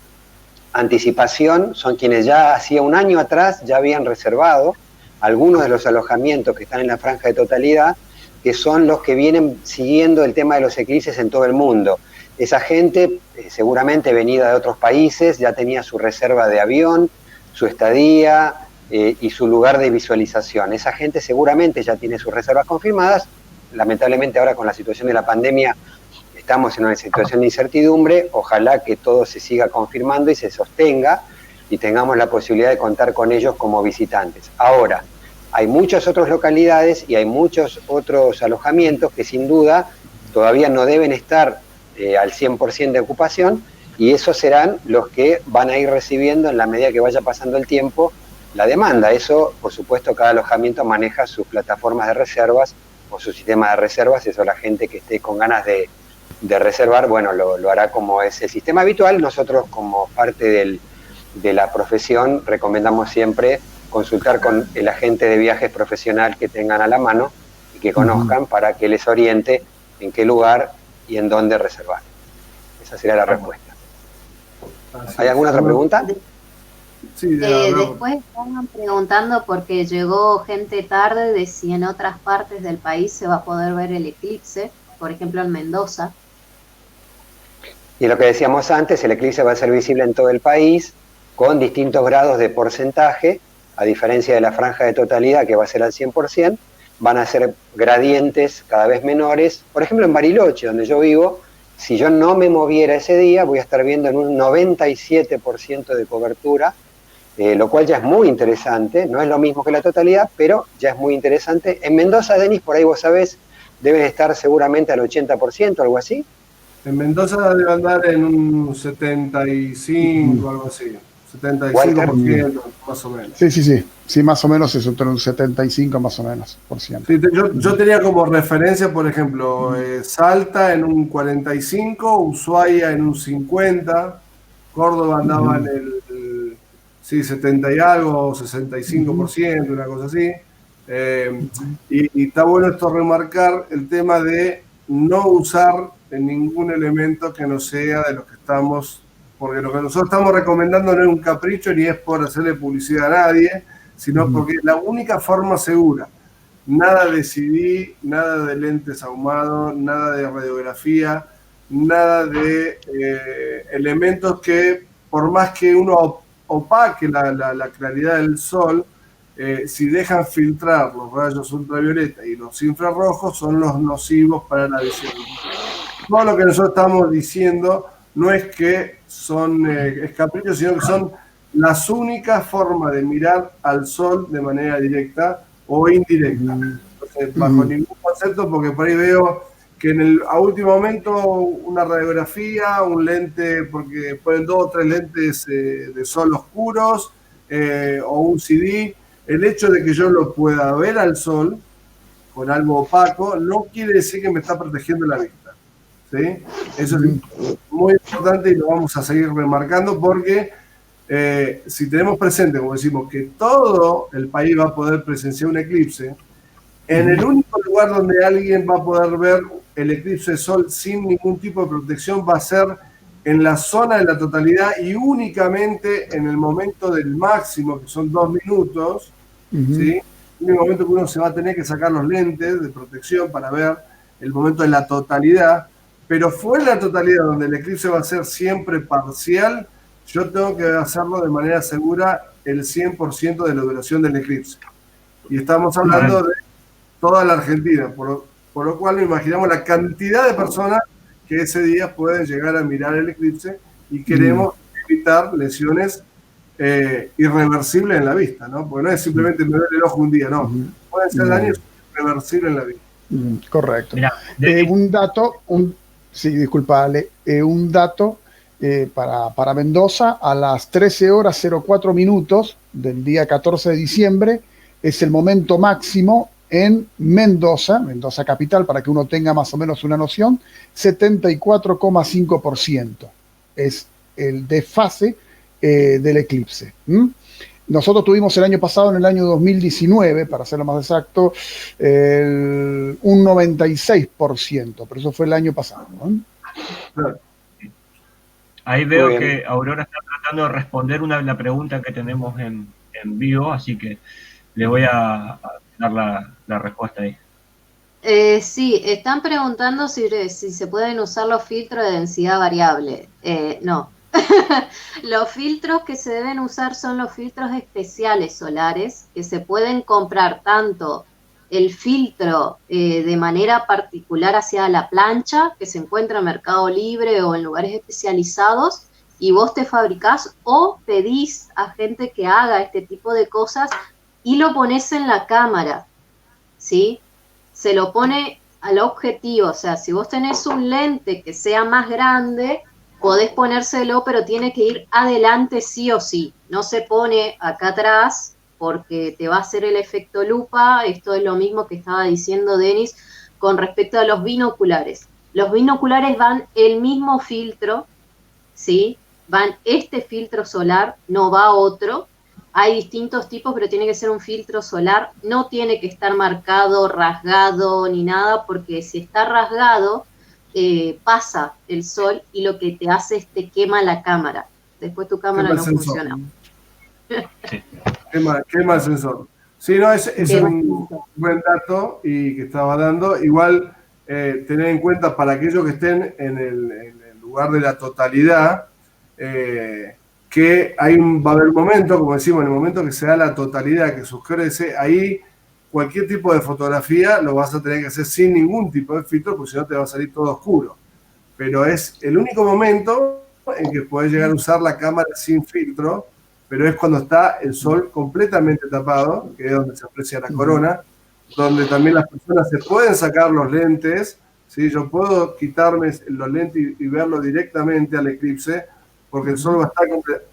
anticipación son quienes ya hacía un año atrás ya habían reservado algunos de los alojamientos que están en la franja de totalidad, que son los que vienen siguiendo el tema de los eclipses en todo el mundo. Esa gente, seguramente venida de otros países, ya tenía su reserva de avión, su estadía y su lugar de visualización. Esa gente seguramente ya tiene sus reservas confirmadas. Lamentablemente ahora con la situación de la pandemia estamos en una situación de incertidumbre. Ojalá que todo se siga confirmando y se sostenga y tengamos la posibilidad de contar con ellos como visitantes. Ahora, hay muchas otras localidades y hay muchos otros alojamientos que sin duda todavía no deben estar al 100% de ocupación, y esos serán los que van a ir recibiendo en la medida que vaya pasando el tiempo la demanda. Eso, por supuesto, cada alojamiento maneja sus plataformas de reservas o su sistema de reservas. Eso la gente que esté con ganas de reservar, bueno, lo hará como es el sistema habitual. Nosotros, como parte de la profesión, recomendamos siempre consultar con el agente de viajes profesional que tengan a la mano y que conozcan para que les oriente en qué lugar y en dónde reservar. Esa sería la respuesta. ¿Hay alguna otra pregunta? Sí, después estaban preguntando porque llegó gente tarde de si en otras partes del país se va a poder ver el eclipse, por ejemplo en Mendoza. Y lo que decíamos antes, el eclipse va a ser visible en todo el país con distintos grados de porcentaje, a diferencia de la franja de totalidad que va a ser al 100%, van a ser gradientes cada vez menores. Por ejemplo, en Bariloche, donde yo vivo, si yo no me moviera ese día, voy a estar viendo en un 97% de cobertura, lo cual ya es muy interesante. No es lo mismo que la totalidad, pero ya es muy interesante. En Mendoza, Denis, por ahí vos sabés, deben estar seguramente al 80%, algo así. En Mendoza debe andar en un 75, algo así. 75%, más o menos. Sí, más o menos es entre un 75 más o menos por ciento. Sí, yo tenía como referencia, por ejemplo, Salta en un 45, Ushuaia en un 50, Córdoba andaba en el 70 y algo, 65%, una cosa así. Y está bueno esto remarcar el tema de no usar ningún elemento que no sea de los que estamos, porque lo que nosotros estamos recomendando no es un capricho ni es por hacerle publicidad a nadie, sino porque es la única forma segura. Nada de CD, nada de lentes ahumados, nada de radiografía, nada de elementos que, por más que uno opaque la claridad del sol, si dejan filtrar los rayos ultravioleta y los infrarrojos, son los nocivos para la visión. Todo lo que nosotros estamos diciendo no es que son caprichos, sino que son las únicas formas de mirar al sol de manera directa o indirecta. Entonces, bajo ningún concepto, porque por ahí veo que a último momento una radiografía, un lente, porque ponen 2 o 3 lentes de sol oscuros, o un CD. El hecho de que yo lo pueda ver al sol con algo opaco no quiere decir que me está protegiendo la vista, ¿sí? Eso es muy importante y lo vamos a seguir remarcando porque si tenemos presente, como decimos, que todo el país va a poder presenciar un eclipse, en el único lugar donde alguien va a poder ver el eclipse de sol sin ningún tipo de protección va a ser en la zona de la totalidad y únicamente en el momento del máximo, que son 2 minutos, ¿sí? En el momento que uno se va a tener que sacar los lentes de protección para ver el momento de la totalidad, pero fue en la totalidad donde el eclipse va a ser siempre parcial, yo tengo que hacerlo de manera segura el 100% de la duración del eclipse. Y estamos hablando de toda la Argentina, por lo cual imaginamos la cantidad de personas que ese día pueden llegar a mirar el eclipse y queremos evitar lesiones irreversibles en la vista, ¿no? Porque no es simplemente me duele el ojo un día, no. Pueden ser daños irreversibles en la vista. Correcto. Mirá, Un dato, sí, disculpale, un dato para Mendoza, a las 13 horas 04 minutos del día 14 de diciembre, es el momento máximo en Mendoza capital, para que uno tenga más o menos una noción, 74,5% es el desfase del eclipse. Nosotros tuvimos el año pasado, en el año 2019, para ser más exacto, un 96%, pero eso fue el año pasado, ¿no? Ahí veo que Aurora está tratando de responder la pregunta que tenemos en vivo, así que le voy a dar la respuesta ahí. Sí, están preguntando si se pueden usar los filtros de densidad variable. No. Los filtros que se deben usar son los filtros especiales solares, que se pueden comprar tanto el filtro de manera particular hacia la plancha, que se encuentra en Mercado Libre o en lugares especializados, y vos te fabricás o pedís a gente que haga este tipo de cosas y lo pones en la cámara, ¿sí? Se lo pone al objetivo, o sea, si vos tenés un lente que sea más grande, podés ponérselo, pero tiene que ir adelante sí o sí. No se pone acá atrás porque te va a hacer el efecto lupa. Esto es lo mismo que estaba diciendo Denis con respecto a los binoculares. Los binoculares van el mismo filtro, ¿sí? Van este filtro solar, no va otro. Hay distintos tipos, pero tiene que ser un filtro solar. No tiene que estar marcado, rasgado, ni nada, porque si está rasgado, pasa el sol y lo que te hace es te quema la cámara. Después tu cámara no funciona. Quema el sensor. Sí, no, es un buen dato y que estaba dando. Igual, tener en cuenta para aquellos que estén en el lugar de la totalidad, que va a haber un momento, como decimos, en el momento que se da la totalidad, que oscurece, ahí cualquier tipo de fotografía lo vas a tener que hacer sin ningún tipo de filtro, porque si no te va a salir todo oscuro. Pero es el único momento en que puedes llegar a usar la cámara sin filtro, pero es cuando está el sol completamente tapado, que es donde se aprecia la corona, donde también las personas se pueden sacar los lentes, ¿sí? Yo puedo quitarme los lentes y verlo directamente al eclipse, porque el sol va a estar completo.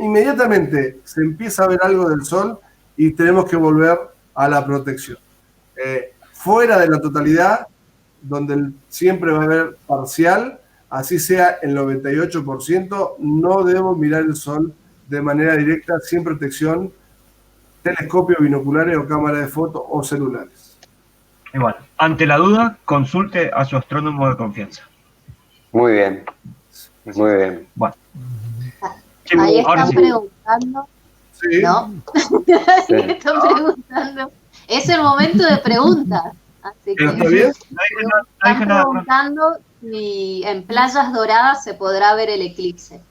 Inmediatamente se empieza a ver algo del sol y tenemos que volver a la protección. Fuera de la totalidad, donde siempre va a haber parcial, así sea el 98%, no debemos mirar el sol de manera directa, sin protección, telescopio, binoculares o cámara de foto o celulares. Y bueno, ante la duda, consulte a su astrónomo de confianza. Muy bien, muy bien. Bueno. Ahí Ahora están sí. preguntando. Sí. ¿No? Ahí están preguntando. Es el momento de preguntas. Así que ¿Está bien? están preguntando si en Playas Doradas se podrá ver el eclipse.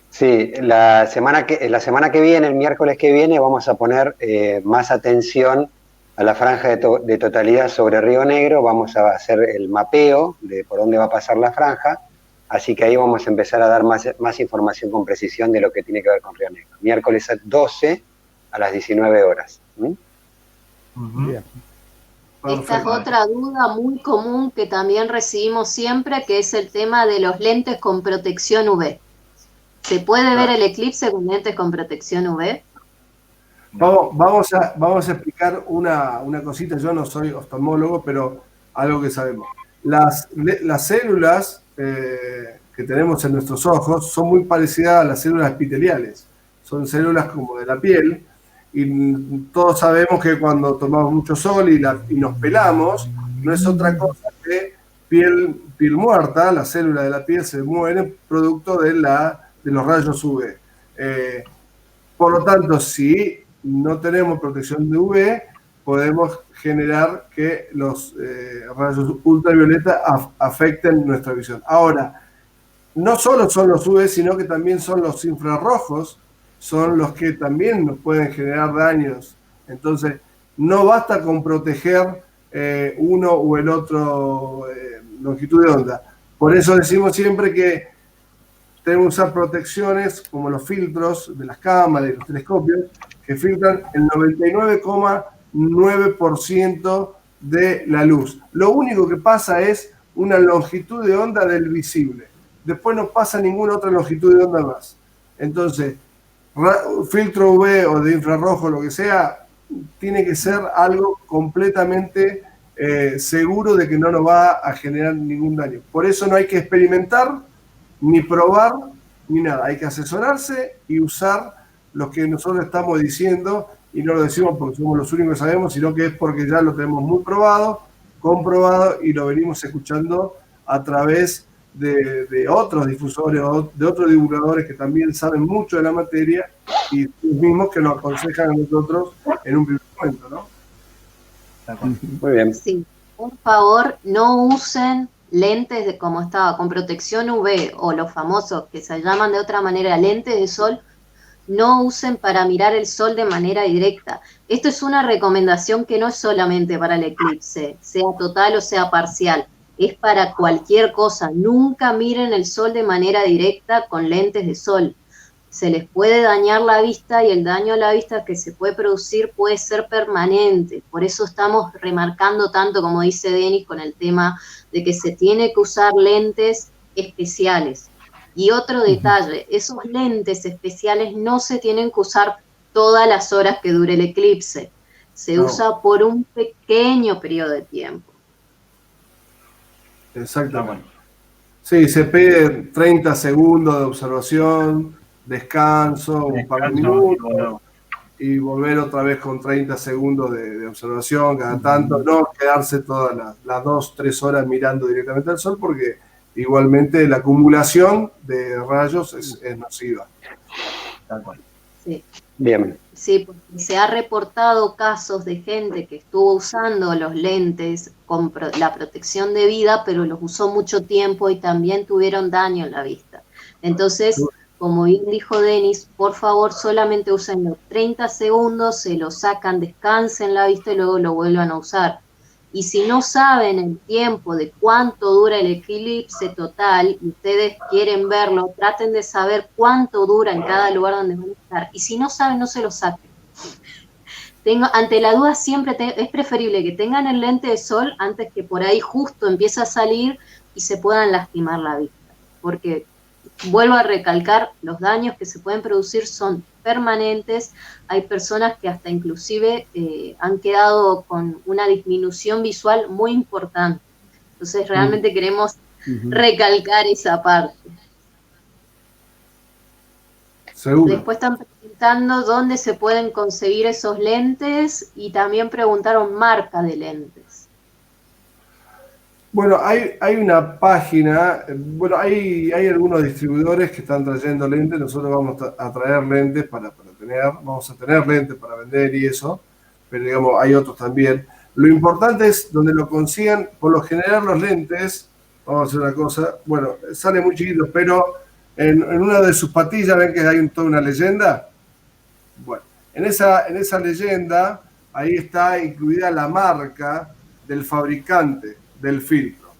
Sí, la semana que viene, el miércoles que viene, vamos a poner más atención a la franja de totalidad sobre Río Negro. Vamos a hacer el mapeo de por dónde va a pasar la franja, así que ahí vamos a empezar a dar más información con precisión de lo que tiene que ver con Río Negro. Miércoles 12 a las 19 horas. Bien. Esta es otra duda muy común que también recibimos siempre, que es el tema de los lentes con protección UV. ¿Se puede ver el eclipse con lentes con protección UV? Vamos a explicar una cosita. Yo no soy oftalmólogo, pero algo que sabemos. Las células que tenemos en nuestros ojos son muy parecidas a las células epiteliales. Son células como de la piel, y todos sabemos que cuando tomamos mucho sol y nos pelamos, no es otra cosa que piel muerta. Las células de la piel se mueren producto de los rayos UV. Por lo tanto, si no tenemos protección de UV, podemos generar que los rayos ultravioleta afecten nuestra visión. Ahora, no solo son los UV, sino que también son los infrarrojos, son los que también nos pueden generar daños. Entonces, no basta con proteger uno o el otro longitud de onda. Por eso decimos siempre que tenemos que usar protecciones como los filtros de las cámaras y los telescopios, que filtran el 99,9% de la luz. Lo único que pasa es una longitud de onda del visible. Después no pasa ninguna otra longitud de onda más. Entonces, filtro UV o de infrarrojo, lo que sea, tiene que ser algo completamente seguro de que no nos va a generar ningún daño. Por eso no hay que experimentar, ni probar, ni nada. Hay que asesorarse y usar lo que nosotros estamos diciendo, y no lo decimos porque somos los únicos que sabemos, sino que es porque ya lo tenemos muy probado, comprobado, y lo venimos escuchando a través de otros difusores o de otros divulgadores que también saben mucho de la materia y los mismos que nos aconsejan a nosotros en un primer momento, ¿no? Muy bien. Sí, por favor, no usen lentes como estaba, con protección UV, o los famosos que se llaman de otra manera lentes de sol. No usen para mirar el sol de manera directa. Esto es una recomendación que no es solamente para el eclipse, sea total o sea parcial. Es para cualquier cosa. Nunca miren el sol de manera directa con lentes de sol. Se les puede dañar la vista, y el daño a la vista que se puede producir puede ser permanente. Por eso estamos remarcando tanto, como dice Denis, con el tema de que se tiene que usar lentes especiales. Y otro detalle, esos lentes especiales no se tienen que usar todas las horas que dure el eclipse. Se usa por un pequeño periodo de tiempo. Exactamente. Sí, se pide 30 segundos de observación, descanso, un par de minutos, y volver otra vez con 30 segundos de observación cada tanto. No quedarse todas las 2-3 horas mirando directamente al sol, porque igualmente la acumulación de rayos es nociva. Sí. Bien. Sí, porque se ha reportado casos de gente que estuvo usando los lentes con la protección de vida, pero los usó mucho tiempo y también tuvieron daño en la vista. Entonces, como bien dijo Denis, por favor solamente usen los 30 segundos, se lo sacan, descansen la vista y luego lo vuelvan a usar. Y si no saben el tiempo de cuánto dura el eclipse total y ustedes quieren verlo, traten de saber cuánto dura en cada lugar donde van a estar. Y si no saben, no se lo saquen. Ante la duda siempre es preferible que tengan el lente de sol antes que por ahí justo empiece a salir y se puedan lastimar la vista. Porque, vuelvo a recalcar, los daños que se pueden producir son permanentes. Hay personas que hasta inclusive han quedado con una disminución visual muy importante. Entonces realmente queremos recalcar esa parte. Seguro. Después están preguntando dónde se pueden conseguir esos lentes y también preguntaron marca de lentes. Bueno, hay una página, bueno, hay algunos distribuidores que están trayendo lentes, nosotros vamos a traer lentes vamos a tener lentes para vender y eso, pero digamos, hay otros también. Lo importante es donde lo consigan, por lo general los lentes, vamos a hacer una cosa, bueno, sale muy chiquito, pero en una de sus patillas ven que hay toda una leyenda. Bueno, en esa leyenda, ahí está incluida la marca del fabricante del filtro.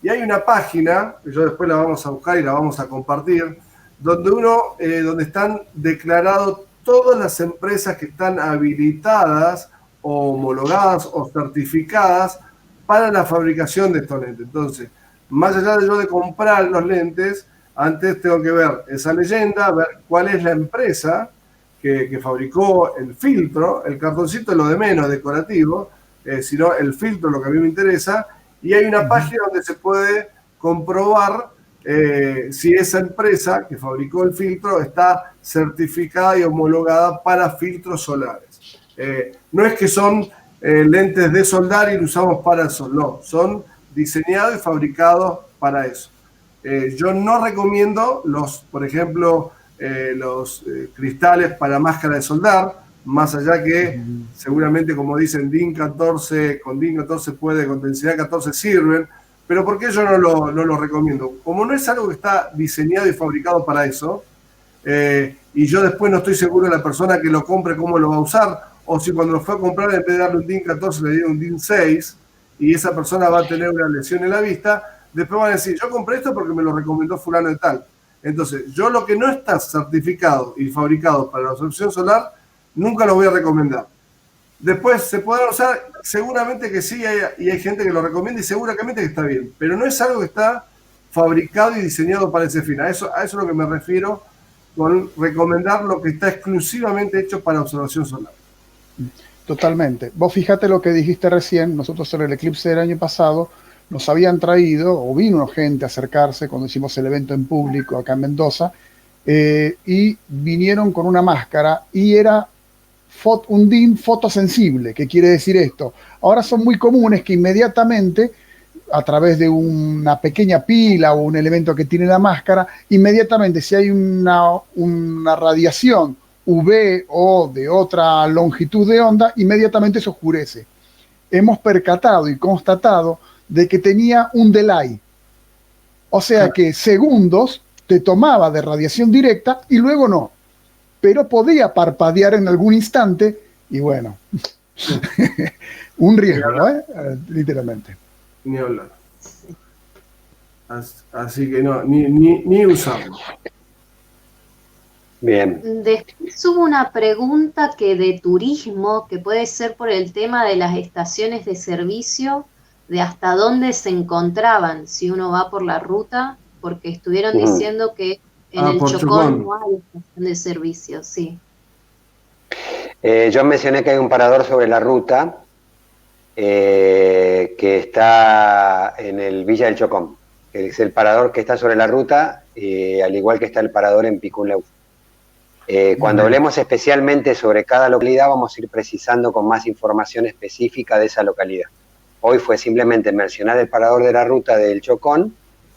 Y hay una página, que yo después la vamos a buscar y la vamos a compartir, donde están declarados todas las empresas que están habilitadas o homologadas o certificadas para la fabricación de estos lentes. Entonces, más allá de yo de comprar los lentes, antes tengo que ver esa leyenda, ver cuál es la empresa que fabricó el filtro, el cartoncito es lo de menos decorativo, sino el filtro lo que a mí me interesa, y hay una página donde se puede comprobar si esa empresa que fabricó el filtro está certificada y homologada para filtros solares. No es que son lentes de soldar y lo usamos para eso, no, son diseñados y fabricados para eso. Yo no recomiendo por ejemplo, los cristales para máscara de soldar, más allá que seguramente, como dicen, DIN 14, con DIN 14 puede, con densidad 14 sirven, pero ¿por qué yo no lo recomiendo? Como no es algo que está diseñado y fabricado para eso, y yo después no estoy seguro de la persona que lo compre cómo lo va a usar, o si cuando lo fue a comprar en vez de darle un DIN 14 le dieron un DIN 6, y esa persona va a tener una lesión en la vista, después van a decir, yo compré esto porque me lo recomendó fulano de tal. Entonces, yo lo que no está certificado y fabricado para la absorción solar, nunca lo voy a recomendar. Después se podrá usar, seguramente que sí, y hay gente que lo recomienda y seguramente que está bien, pero no es algo que está fabricado y diseñado para ese fin. A eso es lo que me refiero con recomendar lo que está exclusivamente hecho para observación solar. Totalmente. Vos fijate lo que dijiste recién, nosotros en el eclipse del año pasado nos habían traído, o vino gente a acercarse cuando hicimos el evento en público acá en Mendoza, y vinieron con una máscara y era un DIN fotosensible. ¿Qué quiere decir esto? Ahora son muy comunes que inmediatamente, a través de una pequeña pila o un elemento que tiene la máscara, inmediatamente si hay una radiación UV o de otra longitud de onda, inmediatamente se oscurece. Hemos percatado y constatado de que tenía un delay. O sea que segundos te tomaba de radiación directa y luego no. Pero podía parpadear en algún instante y bueno, un riesgo, literalmente. Ni hablar. Así que no, ni usarlo. Bien. Después hubo una pregunta de turismo, que puede ser por el tema de las estaciones de servicio, de hasta dónde se encontraban, si uno va por la ruta, porque estuvieron diciendo que en el Chocón no hay estación de servicio, sí. Yo mencioné que hay un parador sobre la ruta que está en el Villa del Chocón, que es el parador que está sobre la ruta, al igual que está el parador en Picunleu. Cuando hablemos especialmente sobre cada localidad, vamos a ir precisando con más información específica de esa localidad. Hoy fue simplemente mencionar el parador de la ruta del Chocón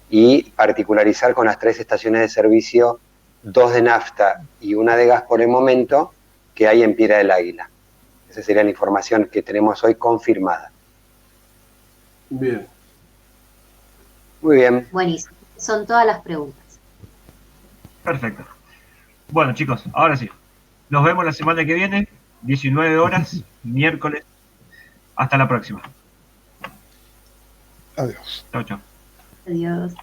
y particularizar con las 3 estaciones de servicio, 2 de nafta y 1 de gas por el momento, que hay en Piedra del Águila. Esa sería la información que tenemos hoy confirmada. Bien. Muy bien. Buenísimo. Son todas las preguntas. Perfecto. Bueno, chicos, ahora sí. Nos vemos la semana que viene, 19 horas, miércoles. Hasta la próxima. Adiós. Chau, chau. Adiós.